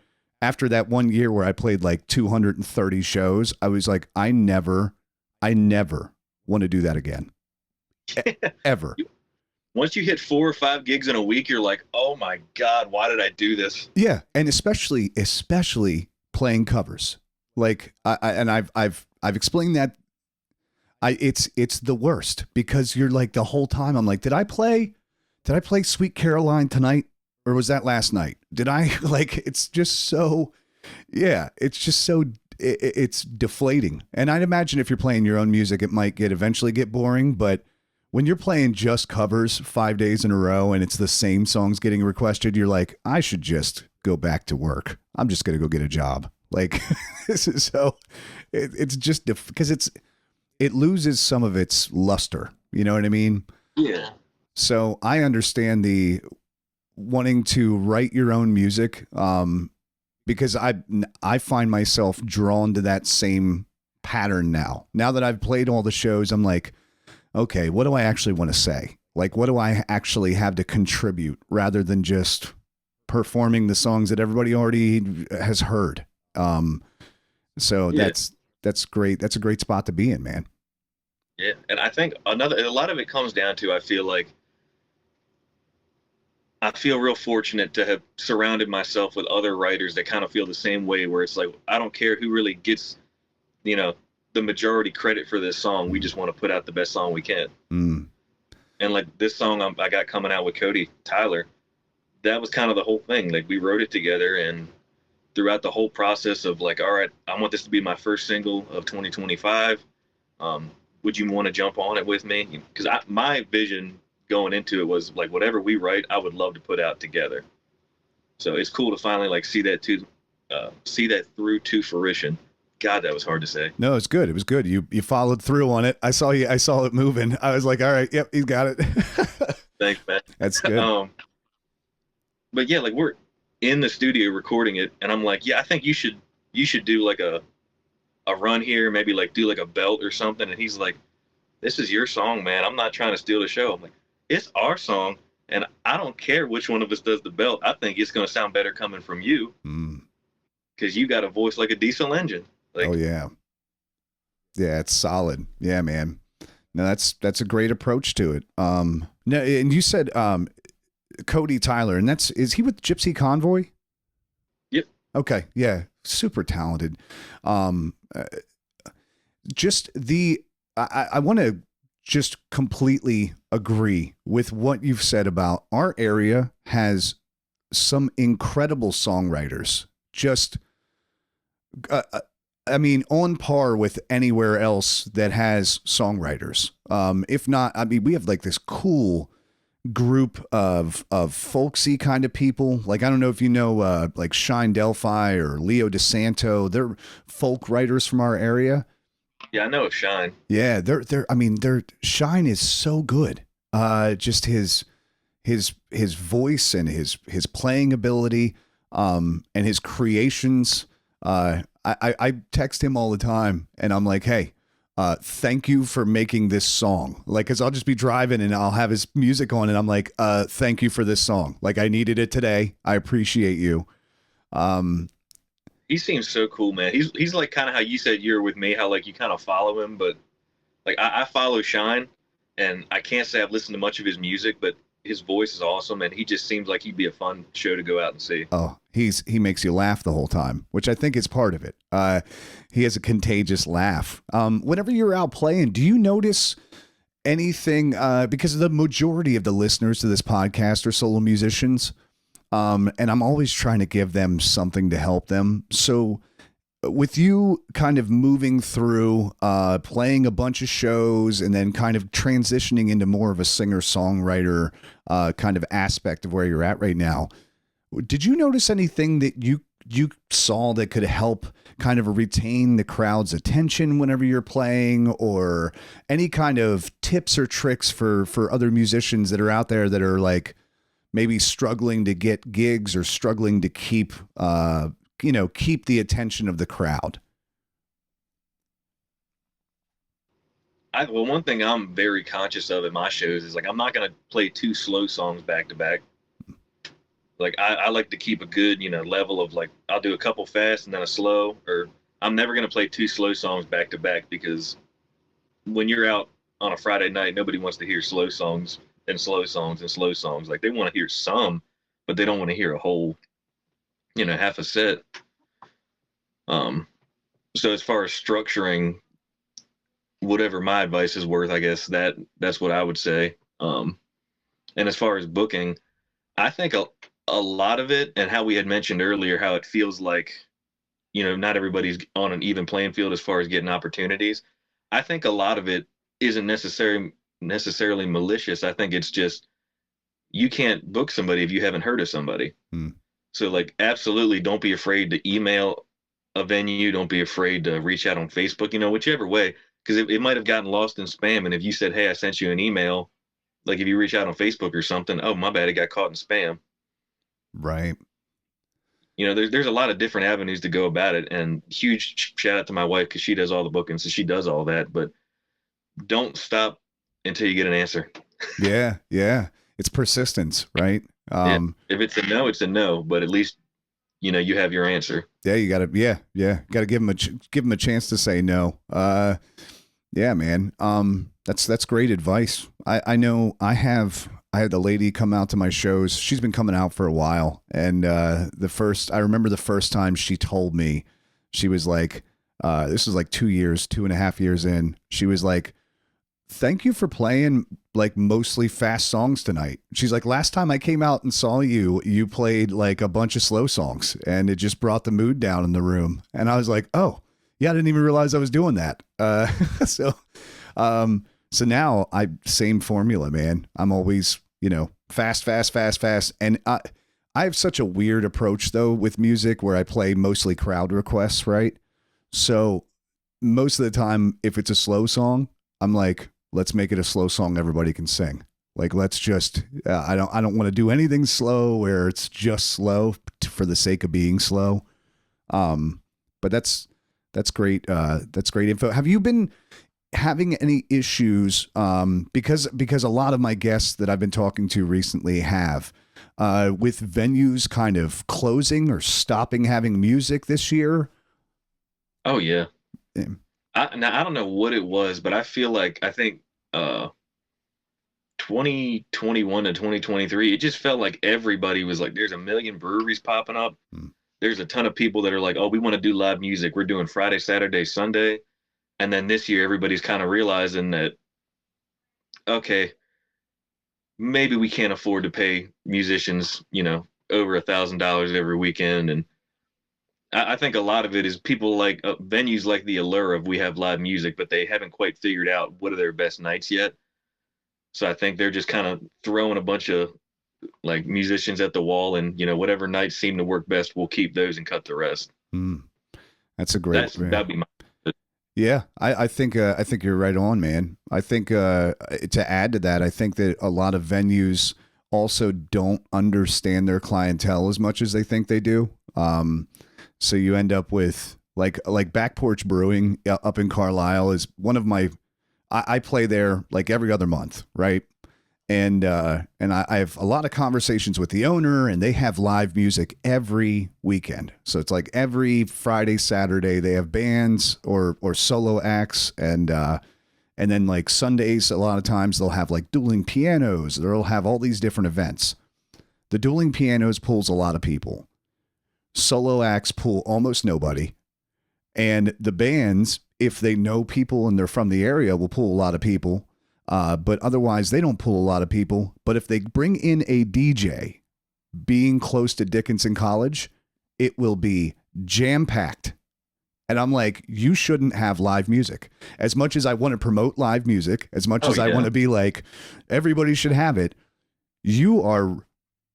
after that 1 year where I played like 230 shows, I was like, I never want to do that again. Ever. Once you hit 4 or 5 gigs in a week, you're like, oh my God, why did I do this? Yeah. And especially playing covers. Like, I've explained that it's the worst, because you're like, the whole time I'm like, did I play Sweet Caroline tonight? Or was that last night? Did I like, it's just so, yeah, it's just so, it's deflating. And I'd imagine if you're playing your own music, it might eventually get boring, but when you're playing just covers 5 days in a row and it's the same songs getting requested, you're like, I should just go back to work. I'm just going to go get a job. Like, this is so, it's just because it loses some of its luster. You know what I mean? Yeah. So I understand the wanting to write your own music, because I find myself drawn to that same pattern now. Now that I've played all the shows, I'm like, okay, what do I actually want to say? Like, what do I actually have to contribute, rather than just performing the songs that everybody already has heard? So yeah. that's great. That's a great spot to be in, man. Yeah. And I think a lot of it comes down to, I feel real fortunate to have surrounded myself with other writers that kind of feel the same way, where it's like, I don't care who really gets, the majority credit for this song. We just want to put out the best song we can. Mm. And like this song I got coming out with Cody Tyler, that was kind of the whole thing. Like, we wrote it together, and throughout the whole process of like, all right, I want this to be my first single of 2025. Would you want to jump on it with me? Because my vision going into it was like, whatever we write, I would love to put out together. So it's cool to finally like see that through to fruition. God, that was hard to say. No, it's good. It was good. You followed through on it. I saw it moving. I was like, all right, yep, he's got it. Thanks, man. That's good. But yeah, like, we're in the studio recording it, and I'm like, yeah, I think you should do like a run here, maybe like do like a belt or something. And he's like, this is your song, man. I'm not trying to steal the show. I'm like, it's our song, and I don't care which one of us does the belt. I think it's going to sound better coming from you, because you got a voice like a diesel engine. Like, oh yeah, it's solid. Yeah, man. No, that's a great approach to it. No, and you said Cody Tyler, and is he with Gypsy Convoy? Yep. Okay, yeah, super talented. Just I want to just completely agree with what you've said about our area has some incredible songwriters. Just, I mean, on par with anywhere else that has songwriters. If not, I mean, we have like this cool group of folksy kind of people. Like, I don't know if you know, like Shine Delphi or Leo DeSanto. They're folk writers from our area. Yeah, I know of Shine. Yeah, their Shine is so good. Just his voice and his playing ability, and his creations. I text him all the time, and I'm like, hey, thank you for making this song. Like, cause I'll just be driving and I'll have his music on, and I'm like, thank you for this song. Like, I needed it today. I appreciate you. He seems so cool, man. He's like kind of how you said you're with me, how like you kind of follow him, but like I follow Shine, and I can't say I've listened to much of his music, but his voice is awesome, and he just seems like he'd be a fun show to go out and see. Oh, he makes you laugh the whole time, which I think is part of it. He has a contagious laugh. Whenever you're out playing, do you notice anything? Because the majority of the listeners to this podcast are solo musicians, and I'm always trying to give them something to help them. So, with you kind of moving through, playing a bunch of shows, and then kind of transitioning into more of a singer-songwriter kind of aspect of where you're at right now. Did you notice anything that you saw that could help kind of retain the crowd's attention whenever you're playing, or any kind of tips or tricks for other musicians that are out there that are like maybe struggling to get gigs or struggling to keep keep the attention of the crowd? Well, one thing I'm very conscious of at my shows is like I'm not gonna play two slow songs back to back. Like I like to keep a good, level of like I'll do a couple fast and then a slow, or I'm never gonna play two slow songs back to back, because when you're out on a Friday night, nobody wants to hear slow songs and slow songs and slow songs. Like they want to hear some, but they don't want to hear a whole, half a set. So as far as structuring, whatever my advice is worth, I guess that's what I would say. And as far as booking, I think a lot of it, and how we had mentioned earlier, how it feels like, not everybody's on an even playing field as far as getting opportunities. I think a lot of it isn't necessarily malicious. I think it's just, you can't book somebody if you haven't heard of somebody. So like, absolutely don't be afraid to email a venue. Don't be afraid to reach out on Facebook, whichever way, because it might have gotten lost in spam. And if you said, hey, I sent you an email, like if you reach out on Facebook or something, oh, my bad, it got caught in spam. Right. There's a lot of different avenues to go about it, and huge shout out to my wife, because she does all the bookings, so she does all that. But don't stop until you get an answer. Yeah. It's persistence, right? If it's a no, it's a no, but at least you have your answer. Yeah, you gotta. Yeah, gotta give them a chance to say no. Yeah, man. That's great advice. I know I had the lady come out to my shows. She's been coming out for a while, and I remember the first time she told me, she was like, this was like 2.5 years in. She was like, thank you for playing like mostly fast songs tonight. She's like, last time I came out and saw you played like a bunch of slow songs, and it just brought the mood down in the room. And I was like, oh yeah, I didn't even realize I was doing that. So now same formula, man. I'm always, fast. And I have such a weird approach though with music, where I play mostly crowd requests, right? So most of the time, if it's a slow song, I'm like, let's make it a slow song everybody can sing. Like, let's just, I don't want to do anything slow where it's just slow for the sake of being slow. But that's great. That's great info. Have you been having any issues? Because a lot of my guests that I've been talking to recently have, with venues kind of closing or stopping having music this year. Oh yeah. I don't know what it was, but I think 2021 to 2023, it just felt like everybody was like, there's a million breweries popping up. There's a ton of people that are like, oh, we want to do live music. We're doing Friday, Saturday, Sunday. And then this year, everybody's kind of realizing that, okay, maybe we can't afford to pay musicians, over $1,000 every weekend. And I think a lot of it is people like venues like the allure of we have live music, but they haven't quite figured out what are their best nights yet. So I think they're just kind of throwing a bunch of like musicians at the wall, and whatever nights seem to work best, we'll keep those and cut the rest. That's a great. That'd be my. Yeah, I think you're right on, man. I think to add to that, I think that a lot of venues also don't understand their clientele as much as they think they do. So you end up with like Back Porch Brewing up in Carlisle is one of my. I play there like every other month, right? I have a lot of conversations with the owner, and they have live music every weekend. So it's like every Friday, Saturday they have bands or solo acts, and then like Sundays a lot of times they'll have like dueling pianos. They'll have all these different events. The dueling pianos pulls a lot of people. Solo acts pull almost nobody, and the bands, if they know people and they're from the area, will pull a lot of people. But otherwise, they don't pull a lot of people. But if they bring in a DJ, being close to Dickinson College, it will be jam-packed. And I'm like, you shouldn't have live music. As much as I want to promote live music, as much as I want to be like, everybody should have it, you are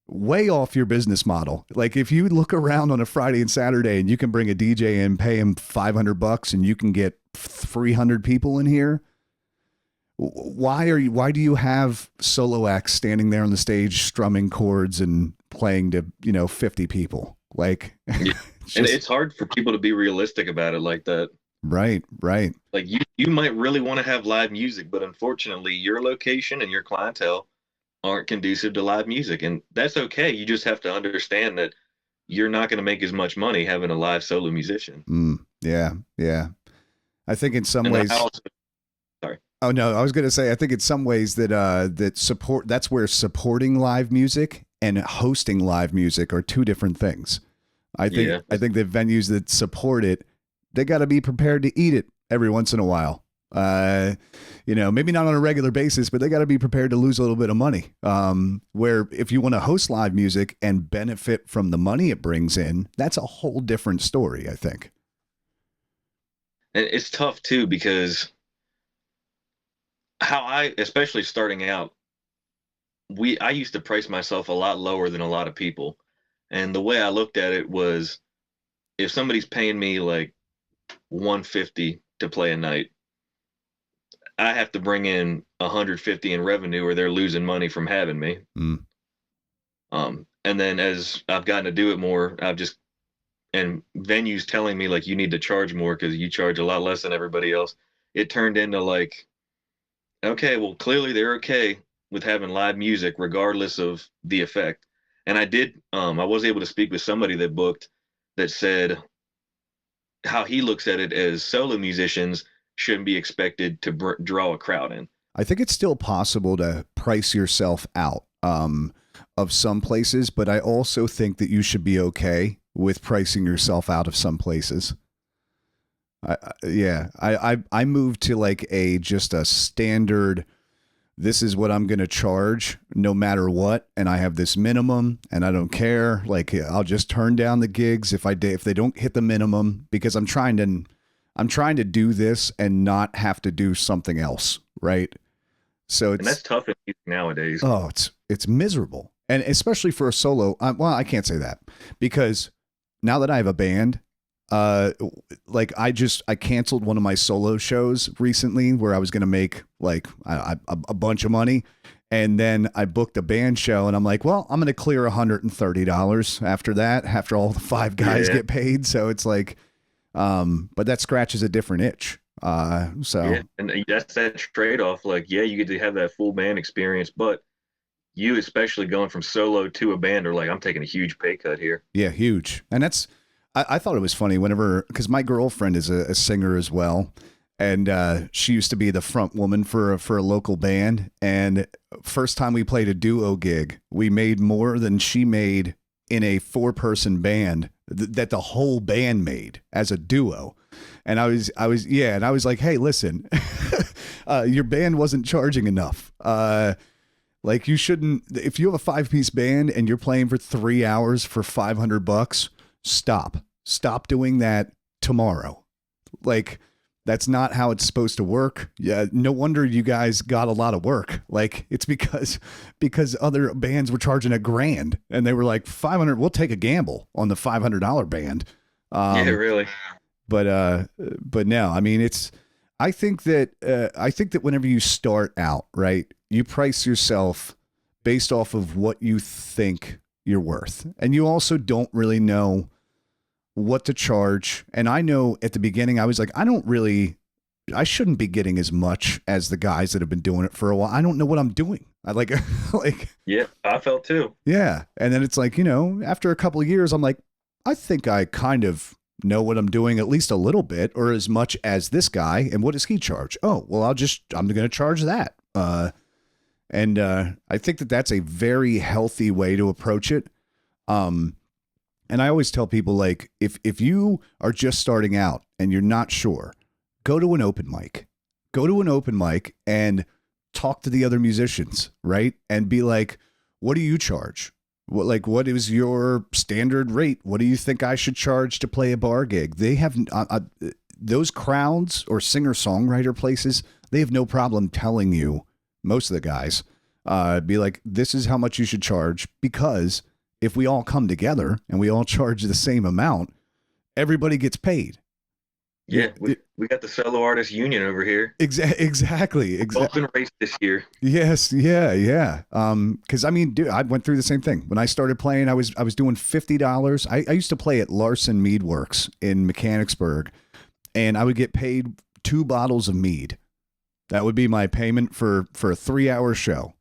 way off your business model. Like if you look around on a Friday and Saturday and you can bring a DJ in, pay him $500 and you can get 300 people in here, why do you have solo acts standing there on the stage strumming chords and playing to 50 people? Like and it's hard for people to be realistic about it like that. Right Like you might really want to have live music, but unfortunately your location and your clientele aren't conducive to live music, and that's okay. You just have to understand that you're not going to make as much money having a live solo musician. Yeah I think in some ways Oh no, I was going to say I think in some ways that's where supporting live music and hosting live music are two different things. I think the venues that support it, they got to be prepared to eat it every once in a while. Maybe not on a regular basis, but they got to be prepared to lose a little bit of money. Where if you want to host live music and benefit from the money it brings in, that's a whole different story, I think. And it's tough too, because especially starting out, I used to price myself a lot lower than a lot of people. And the way I looked at it was, if somebody's paying me like $150 to play a night, I have to bring in $150 in revenue or they're losing money from having me. And then as I've gotten to do it more, and venues telling me like, you need to charge more because you charge a lot less than everybody else. It turned into like, okay, well, clearly they're okay with having live music regardless of the effect. And I was able to speak with somebody that booked that said how he looks at it as solo musicians shouldn't be expected to draw a crowd in. I think it's still possible to price yourself out of some places, but I also think that you should be okay with pricing yourself out of some places. I moved to like just a standard, this is what I'm going to charge no matter what. And I have this minimum and I don't care. Like I'll just turn down the gigs if they don't hit the minimum, because I'm trying to do this and not have to do something else. Right. And that's tough nowadays. Oh, it's miserable. And especially for a solo. Well, I can't say that, because now that I have a band, like I canceled one of my solo shows recently where I was going to make like a bunch of money. And then I booked a band show and I'm like, well, I'm going to clear $130 after that, after all the 5 guys get paid. So it's like, but that scratches a different itch. And that's that trade-off. Like, you get to have that full band experience, but you, especially going from solo to a band, are like, I'm taking a huge pay cut here. Yeah, huge. And I thought it was funny because my girlfriend is a singer as well. And she used to be the front woman for a local band. And first time we played a duo gig, we made more than she made in a 4-person band that the whole band made as a duo. And I was like, hey, listen, your band wasn't charging enough. Like you shouldn't, if you have a 5-piece band and you're playing for 3 hours for $500, stop doing that tomorrow. Like that's not how it's supposed to work. Yeah. No wonder you guys got a lot of work. Like it's because other bands were charging $1,000 and they were like $500. We'll take a gamble on the $500 band. Yeah, really. But no, I mean, I think that whenever you start out, right, you price yourself based off of what you think you're worth. And you also don't really know what to charge. And I know at the beginning, I was like, I shouldn't be getting as much as the guys that have been doing it for a while. I don't know what I'm doing. I like, like, Yeah, I felt too. yeah. And then it's like, after a couple of years, I'm like, I think I kind of know what I'm doing at least a little bit or as much as this guy. And what does he charge? Oh, well, I'm going to charge that. And I think that that's a very healthy way to approach it. And I always tell people, like, if you are just starting out and you're not sure, go to an open mic. Go to an open mic and talk to the other musicians, right? And be like, what do you charge? What is your standard rate? What do you think I should charge to play a bar gig? They have those crowds or singer-songwriter places, they have no problem telling you, most of the guys, be like, this is how much you should charge, because if we all come together and we all charge the same amount, everybody gets paid. Yeah, we got the solo artist union over here. Exactly. Open race this year. Yes, yeah. Because I mean, dude, I went through the same thing when I started playing. I was doing $50. I used to play at Larson Mead Works in Mechanicsburg, and I would get paid 2 bottles of mead. That would be my payment for a 3-hour show.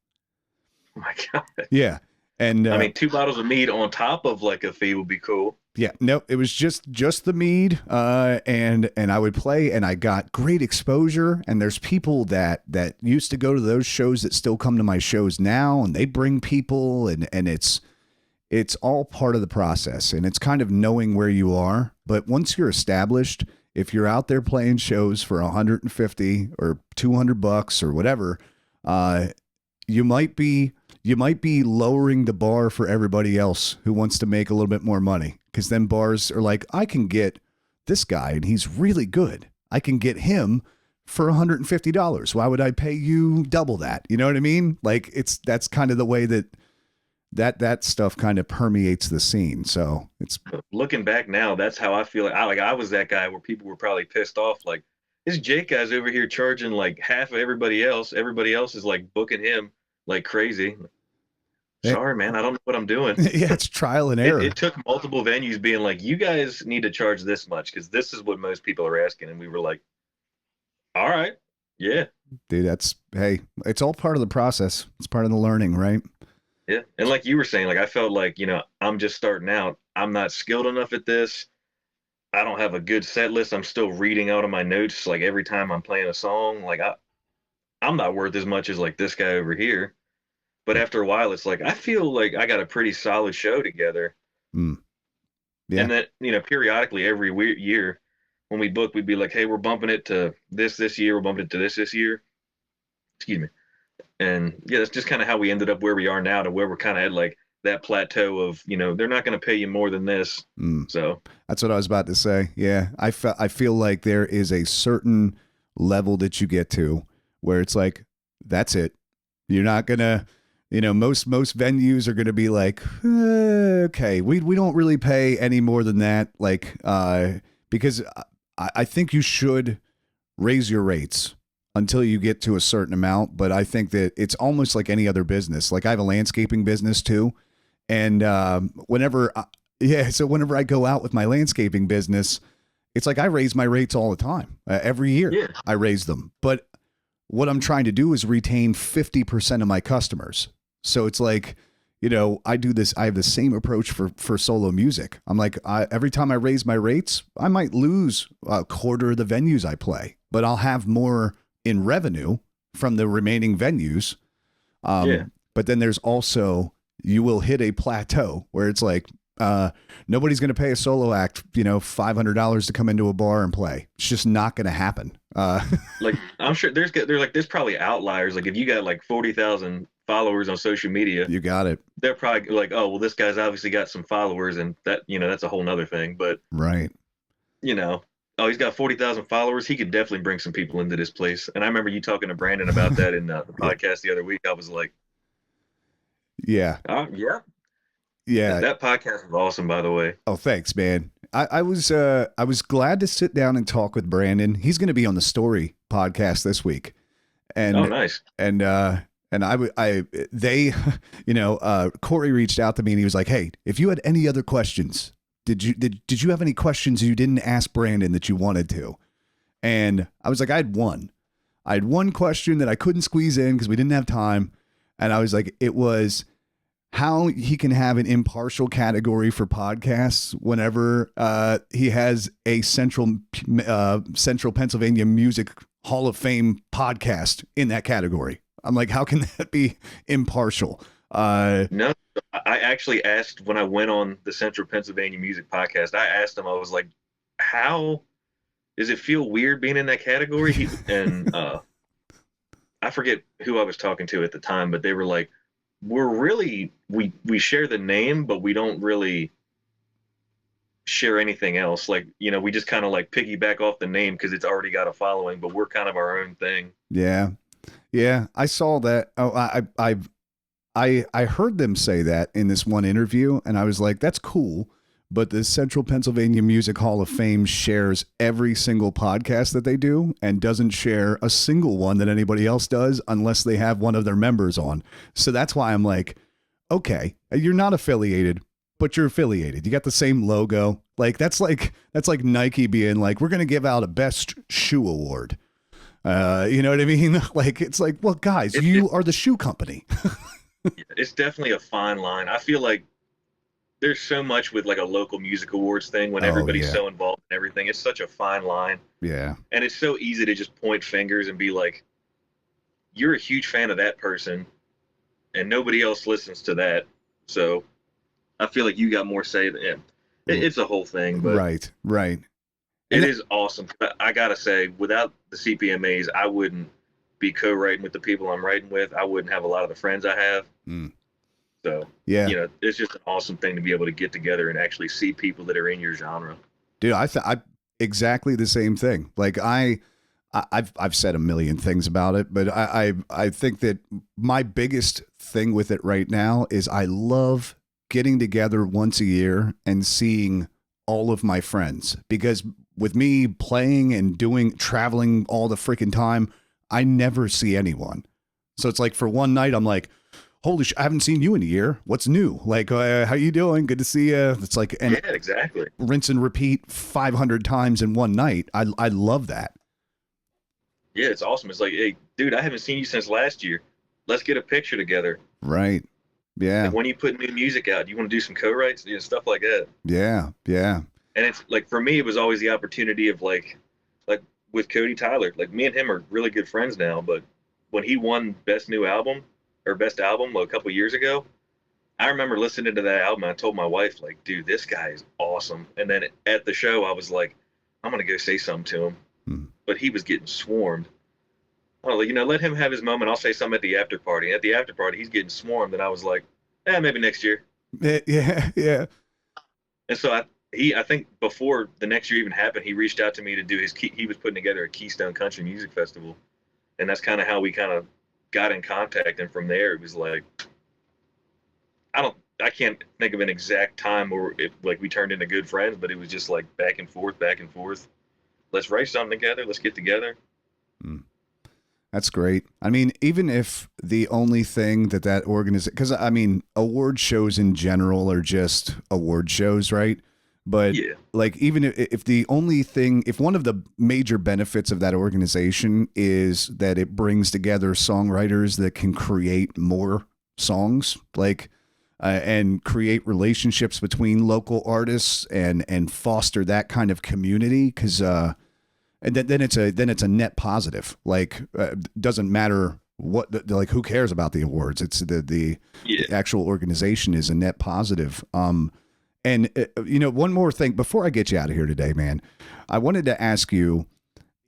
Oh my God. Yeah. And I mean, 2 bottles of mead on top of like a fee would be cool. Yeah, no, it was just the mead, and I would play, and I got great exposure. And there's people that used to go to those shows that still come to my shows now, and they bring people, and it's all part of the process, and it's kind of knowing where you are. But once you're established, if you're out there playing shows for $150 or $200 or whatever, you might be lowering the bar for everybody else who wants to make a little bit more money. Because then bars are like, I can get this guy and he's really good. I can get him for $150. Why would I pay you double that? You know what I mean? Like, that's kind of the way that stuff kind of permeates the scene. So it's looking back now, that's how I feel. I was that guy where people were probably pissed off. Like, this Jake guy's over here charging like half of everybody else. Everybody else is like booking him like crazy. Sorry, man, I don't know what I'm doing. Yeah, it's trial and error. It took multiple venues being like, you guys need to charge this much because this is what most people are asking. And we were like, all right, yeah. Dude, hey, it's all part of the process. It's part of the learning, right? Yeah. And like you were saying, like, I felt like, I'm just starting out. I'm not skilled enough at this. I don't have a good set list. I'm still reading out of my notes. Like every time I'm playing a song, like I'm not worth as much as like this guy over here. But after a while, it's like, I feel like I got a pretty solid show together. Mm. Yeah. And that, periodically every year when we book, we'd be like, hey, we're bumping it to this year. We're bumping it to this year. Excuse me. And yeah, that's just kind of how we ended up where we are now, to where we're kind of at like that plateau of, they're not going to pay you more than this. Mm. So that's what I was about to say. Yeah. I feel like there is a certain level that you get to where it's like, that's it. You're not going to, most venues are going to be like, okay, we don't really pay any more than that. Like, because I think you should raise your rates until you get to a certain amount. But I think that it's almost like any other business. Like I have a landscaping business too. And whenever I go out with my landscaping business, it's like I raise my rates all the time. Every year I raise them. But what I'm trying to do is retain 50% of my customers. So it's like, I do this. I have the same approach for solo music. I'm like, every time I raise my rates, I might lose a quarter of the venues I play, but I'll have more in revenue from the remaining venues. But then there's also, you will hit a plateau where it's like, nobody's going to pay a solo act, $500 to come into a bar and play. It's just not going to happen. Like, I'm sure there's probably outliers. Like if you got like 40,000 followers on social media, you got it. They're probably like, oh, well, this guy's obviously got some followers, and that, that's a whole nother thing. But right. Oh, he's got 40,000 followers. He could definitely bring some people into this place. And I remember you talking to Brandon about that in the podcast the other week. I was like, yeah. Yeah. Yeah. That podcast was awesome, by the way. Oh, thanks, man. I was glad to sit down and talk with Brandon. He's going to be on the Story podcast this week. And oh, nice. And Corey reached out to me and he was like, hey, if you had any other questions, did you have any questions you didn't ask Brandon that you wanted to? And I was like, I had one question that I couldn't squeeze in because we didn't have time. And I was like, it was how he can have an impartial category for podcasts whenever he has a Central Pennsylvania Music Hall of Fame podcast in that category. I'm like, how can that be impartial? No, I actually asked when I went on the Central Pennsylvania Music Podcast. I asked him, I was like, how does it feel weird being in that category? And I forget who I was talking to at the time, but they were like, we share the name, but we don't really share anything else. Like, we just kind of like piggyback off the name because it's already got a following, but we're kind of our own thing. Yeah. Yeah. I saw that. Oh, I heard them say that in this one interview, and I was like, that's cool. But the Central Pennsylvania Music Hall of Fame shares every single podcast that they do and doesn't share a single one that anybody else does unless they have one of their members on. So that's why I'm like, okay, you're not affiliated, but you're affiliated. You got the same logo. Like that's like Nike being like, we're going to give out a best shoe award. You know what I mean? Like, it's like, well, guys, you are the shoe company. It's definitely a fine line. I feel like there's so much with like a local music awards thing when everybody's so involved in everything. It's such a fine line. Yeah. And it's so easy to just point fingers and be like, you're a huge fan of that person and nobody else listens to that. So I feel like you got more say than him. It's a whole thing, but right. It is awesome. I gotta say, without the CPMAs, I wouldn't be co-writing with the people I'm writing with. I wouldn't have a lot of the friends I have. So, yeah, it's just an awesome thing to be able to get together and actually see people that are in your genre. Dude, I exactly the same thing. Like I've said a million things about it, but I think that my biggest thing with it right now is I love getting together once a year and seeing all of my friends, because with me playing and traveling all the freaking time, I never see anyone. So it's like for one night, I'm like, holy I haven't seen you in a year. What's new? Like, how you doing? Good to see you. It's like, and yeah, exactly. Rinse and repeat 500 times in one night. I love that. Yeah, it's awesome. It's like, hey, dude, I haven't seen you since last year. Let's get a picture together. Right. Yeah. Like when you put new music out, you want to do some co-writes, stuff like that. Yeah. Yeah. And it's like, for me, it was always the opportunity of like with Cody Tyler, like me and him are really good friends now, but when he won best album a couple years ago, I remember listening to that album. I told my wife, like, dude, this guy is awesome. And then at the show, I was like, I'm going to go say something to him. But he was getting swarmed. I was like, let him have his moment. I'll say something at the after party. And at the after party, he's getting swarmed. And I was like, maybe next year. Yeah. Yeah. And so I think before the next year even happened, he reached out to me to do he was putting together a Keystone Country Music Festival. And that's kind of how we kind of got in contact. And from there, it was like, I can't think of an exact time where we turned into good friends, but it was just like back and forth. Let's write something together. Let's get together. That's great. I mean, even if the only thing that organization, because I mean, award shows in general are just award shows, right? But yeah, like, even if the only thing, if one of the major benefits of that organization is that it brings together songwriters that can create more songs, like, and create relationships between local artists and foster that kind of community, because and then it's a net positive. Like, doesn't matter what, like, who cares about the awards? It's the actual organization is a net positive. And one more thing before I get you out of here today, man, I wanted to ask you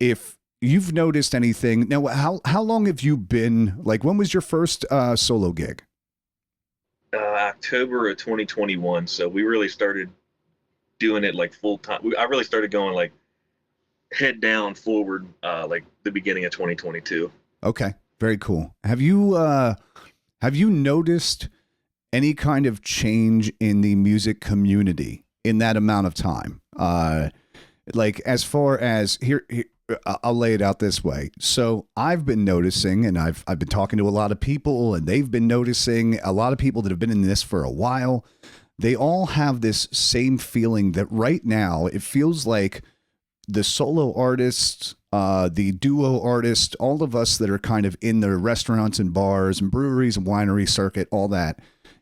if you've noticed anything. Now, how long have you been, like, when was your first solo gig? October of 2021. So we really started doing it like full time. I really started going like head down forward, like the beginning of 2022. Okay. Very cool. Have you noticed any kind of change in the music community in that amount of time? Like, as far as here, I'll lay it out this way. So I've been noticing, and I've been talking to a lot of people, and they've been noticing, a lot of people that have been in this for a while. They all have this same feeling that right now it feels like the solo artists, the duo artists, all of us that are kind of in the restaurants and bars and breweries and winery circuit, all that,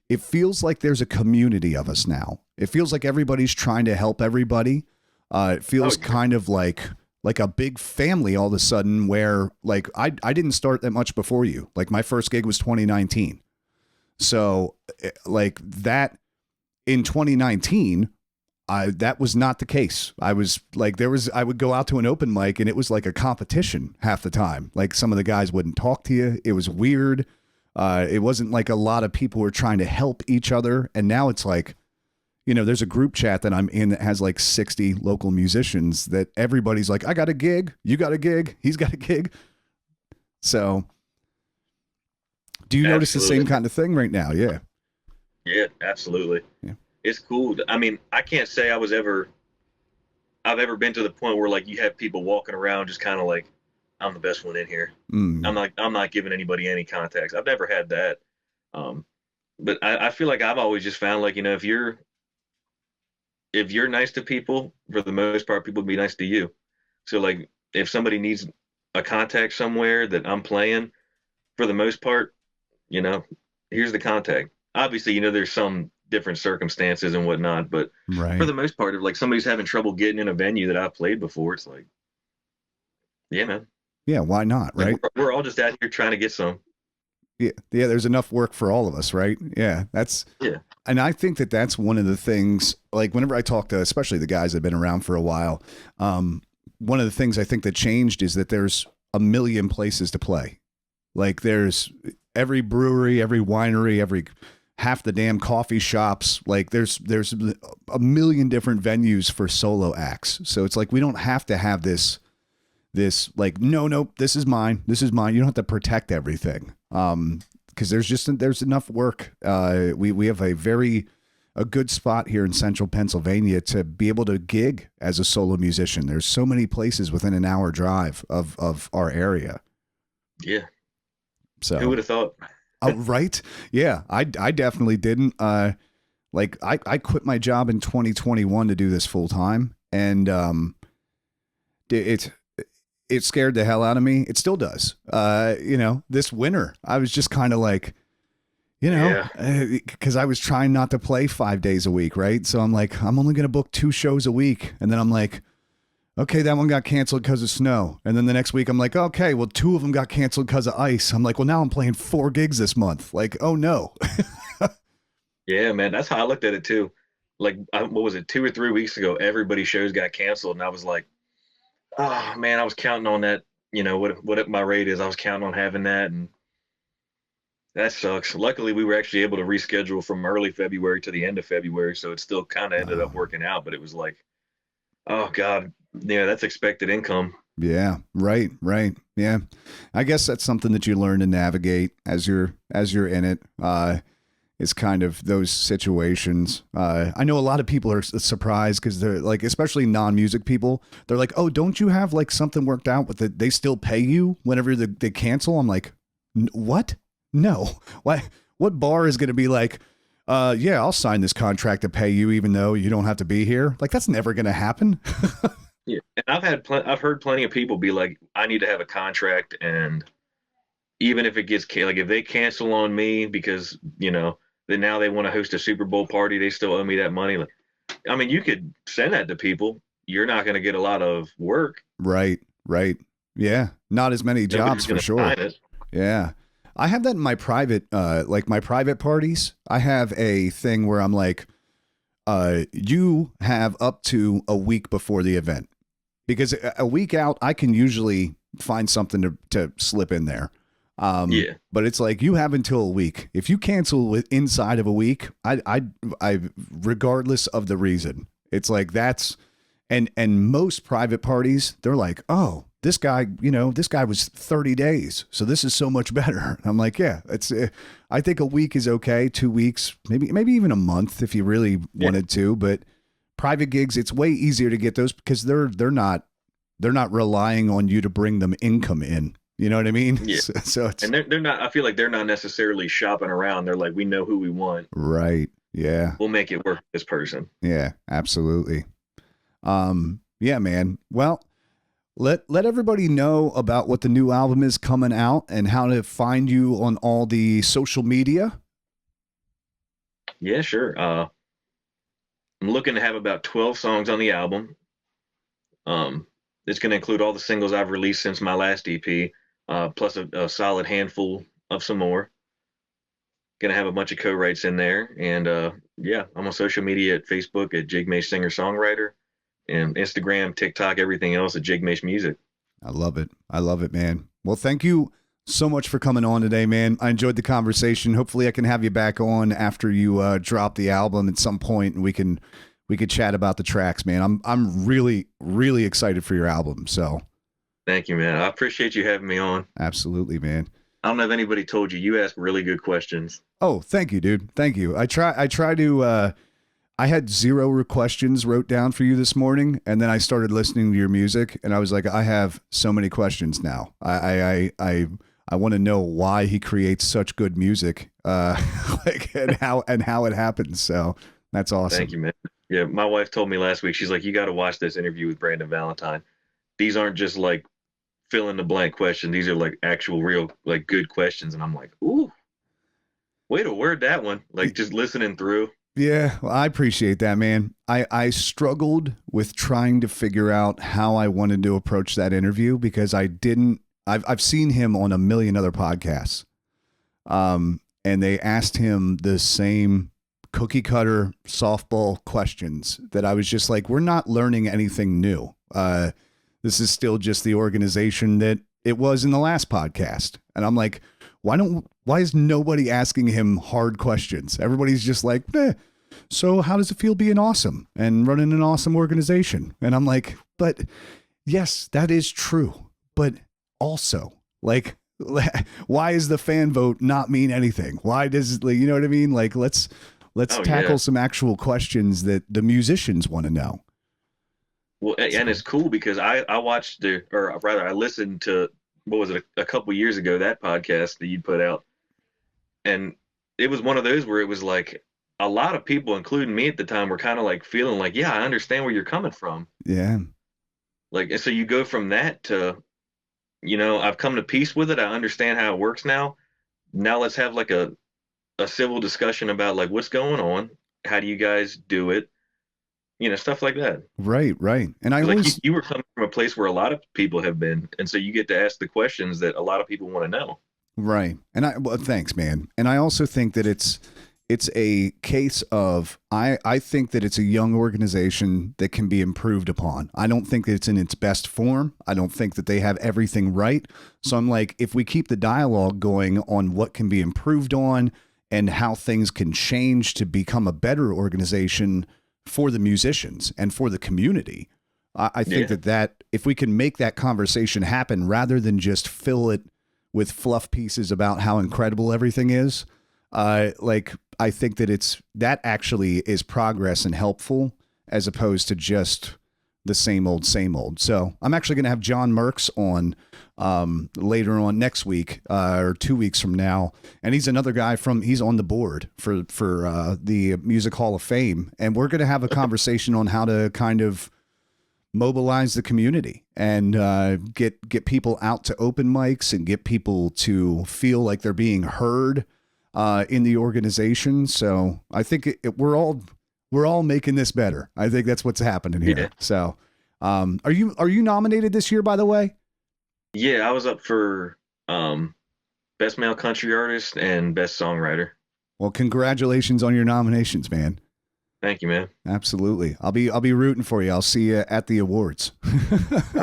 it feels like there's a community of us now. It feels like everybody's trying to help everybody. It feels kind of like a big family all of a sudden, where like I didn't start that much before you. Like my first gig was 2019. So like that in 2019, that was not the case. I was like, I would go out to an open mic and it was like a competition half the time. Like some of the guys wouldn't talk to you. It was weird. It wasn't like a lot of people were trying to help each other. And now it's like, you know, there's a group chat that I'm in that has like 60 local musicians that everybody's like, I got a gig. You got a gig. He's got a gig. So do you notice the same kind of thing right now? Yeah. Yeah, absolutely. Yeah. It's cool. I mean, I can't say I've ever been to the point where like you have people walking around just kind of like, I'm the best one in here. I'm not giving anybody any contacts. I've never had that. But I feel like I've always just found like, you know, if you're nice to people, for the most part, people will be nice to you. So like if somebody needs a contact somewhere that I'm playing, for the most part, you know, here's the contact. Obviously, you know, there's some different circumstances and whatnot, but for the most part, if like somebody's having trouble getting in a venue that I've played before, it's like, yeah, man. Yeah, why not, right? Like we're all just out here trying to get some. Yeah, there's enough work for all of us, right? Yeah, and I think that that's one of the things, like whenever I talk to, especially the guys that have been around for a while, one of the things I think that changed is that there's a million places to play. Like there's every brewery, every winery, every half the damn coffee shops. Like there's a million different venues for solo acts. So it's like, we don't have to have this like, no, this is mine. You don't have to protect everything. Cause there's enough work. We have a good spot here in central Pennsylvania to be able to gig as a solo musician. There's so many places within an hour drive of our area. Yeah. So who would have thought? Oh, right. Yeah. I definitely didn't, like I quit my job in 2021 to do this full time. And, it scared the hell out of me. It still does. You know, this winter, I was just kind of like, you know, because I was trying not to play 5 days a week. Right. So I'm like, I'm only going to book 2 shows a week. And then I'm like, okay, that one got canceled because of snow. And then the next week I'm like, okay, well, 2 of them got canceled because of ice. I'm like, well, now I'm playing 4 gigs this month. Like, oh no. Yeah, man. That's how I looked at it too. Like, what was it? 2 or 3 weeks ago, everybody's shows got canceled. And I was like, oh man, I was counting on that. You know, what my rate is. I was counting on having that. And that sucks. Luckily, we were actually able to reschedule from early February to the end of February. So it still kind of ended up working out, but it was like, oh God, yeah, that's expected income. Yeah. Right. Yeah. I guess that's something that you learn to navigate as you're in it. Is kind of those situations. I know a lot of people are surprised because they're like, especially non-music people, they're like, oh, don't you have like something worked out with it? They still pay you whenever they cancel. I'm like, what? No. What bar is going to be like, yeah, I'll sign this contract to pay you even though you don't have to be here? Like, that's never going to happen. Yeah. And I've heard plenty of people be like, I need to have a contract. And even if it gets, like if they cancel on me because, you know, then now they want to host a Super Bowl party, they still owe me that money. Like, I mean, you could send that to people. You're not going to get a lot of work. Right. Yeah. Not as many jobs for sure. Yeah. I have that in my private, like my private parties. I have a thing where I'm like, you have up to a week before the event, because a week out, I can usually find something to slip in there. Yeah, but it's like you have until a week. If you cancel inside of a week, I regardless of the reason, it's like that's, and most private parties, they're like, oh, this guy was 30 days. So this is so much better. I'm like, yeah, I think a week is okay. 2 weeks, maybe even a month if you really wanted to, but private gigs, it's way easier to get those because they're not relying on you to bring them income in. You know what I mean? Yeah. So it's, and they're not, I feel like they're not necessarily shopping around. They're like, we know who we want. Right. Yeah. We'll make it work for this person. Yeah, absolutely. Yeah, man. Well, let everybody know about what the new album is coming out and how to find you on all the social media. Yeah, sure. I'm looking to have about 12 songs on the album. It's going to include all the singles I've released since my last EP, plus a solid handful of some more. Going to have a bunch of co-writes in there. And yeah, I'm on social media at Facebook at Jake Mach singer-songwriter, and Instagram, TikTok, everything else at Jake Mach Music. I love it. I love it, man. Well, thank you so much for coming on today, man. I enjoyed the conversation. Hopefully I can have you back on after you drop the album at some point, and we could chat about the tracks, man. I'm really, really excited for your album. So thank you, man. I appreciate you having me on. Absolutely, man. I don't know if anybody told you, you ask really good questions. Oh, thank you, dude. Thank you. I try to, I had 0 questions wrote down for you this morning, and then I started listening to your music, and I was like, I have so many questions now. I want to know why he creates such good music, like, and how it happens. So that's awesome. Thank you, man. Yeah, my wife told me last week, she's like, you got to watch this interview with Brandon Valentine. These aren't just like fill in the blank questions. These are like actual, real, like good questions. And I'm like, ooh, way to word that one. Like just listening through. Yeah, well, I appreciate that, man. I struggled with trying to figure out how I wanted to approach that interview because I've seen him on a million other podcasts. And they asked him the same cookie cutter softball questions that I was just like, we're not learning anything new. This is still just the organization that it was in the last podcast. And I'm like, why is nobody asking him hard questions? Everybody's just like, so how does it feel being awesome and running an awesome organization? And I'm like, but yes, that is true. But also, like, why is the fan vote not mean anything? Why does, you know what I mean? Like, let's tackle some actual questions that the musicians want to know. Well, and it's cool because I watched I listened to, what was it, a couple years ago, that podcast that you put out. And it was one of those where it was like a lot of people, including me at the time, were kind of like feeling like, yeah, I understand where you're coming from. Yeah. Like, and so you go from that to, I've come to peace with it. I understand how it works now. Now let's have like a civil discussion about like what's going on. How do you guys do it? Stuff like that. Right. And I always, you were coming from a place where a lot of people have been, and so you get to ask the questions that a lot of people want to know. Right. And thanks, man. And I also think that it's a case of, I think that it's a young organization that can be improved upon. I don't think that it's in its best form. I don't think that they have everything right. So I'm like, if we keep the dialogue going on what can be improved on and how things can change to become a better organization for the musicians and for the community, I think that if we can make that conversation happen rather than just fill it with fluff pieces about how incredible everything is, I think that that actually is progress and helpful as opposed to just the same old. So I'm actually going to have John Merks on later on next week or 2 weeks from now. And he's another guy he's on the board for the Music Hall of Fame. And we're going to have a conversation on how to kind of mobilize the community and get people out to open mics and get people to feel like they're being heard in the organization. So I think we're all making this better. I think that's what's happening here. Yeah. So, are you nominated this year, by the way? Yeah, I was up for Best Male Country Artist and Best Songwriter. Well, congratulations on your nominations, man. Thank you, man. Absolutely. I'll be rooting for you. I'll see you at the awards. All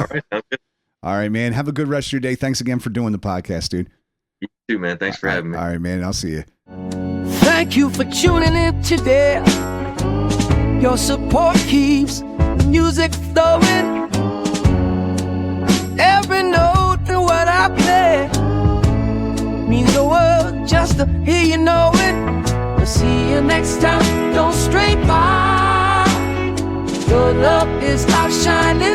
right, sounds good. All right, man. Have a good rest of your day. Thanks again for doing the podcast, dude. You too, man. Thanks for having me. All right, man. I'll see you. Thank you for tuning in today. Your support keeps the music flowing. Every note and what I play means the world just to hear you know it. We'll see you next time. Don't stray by. Your love is our shining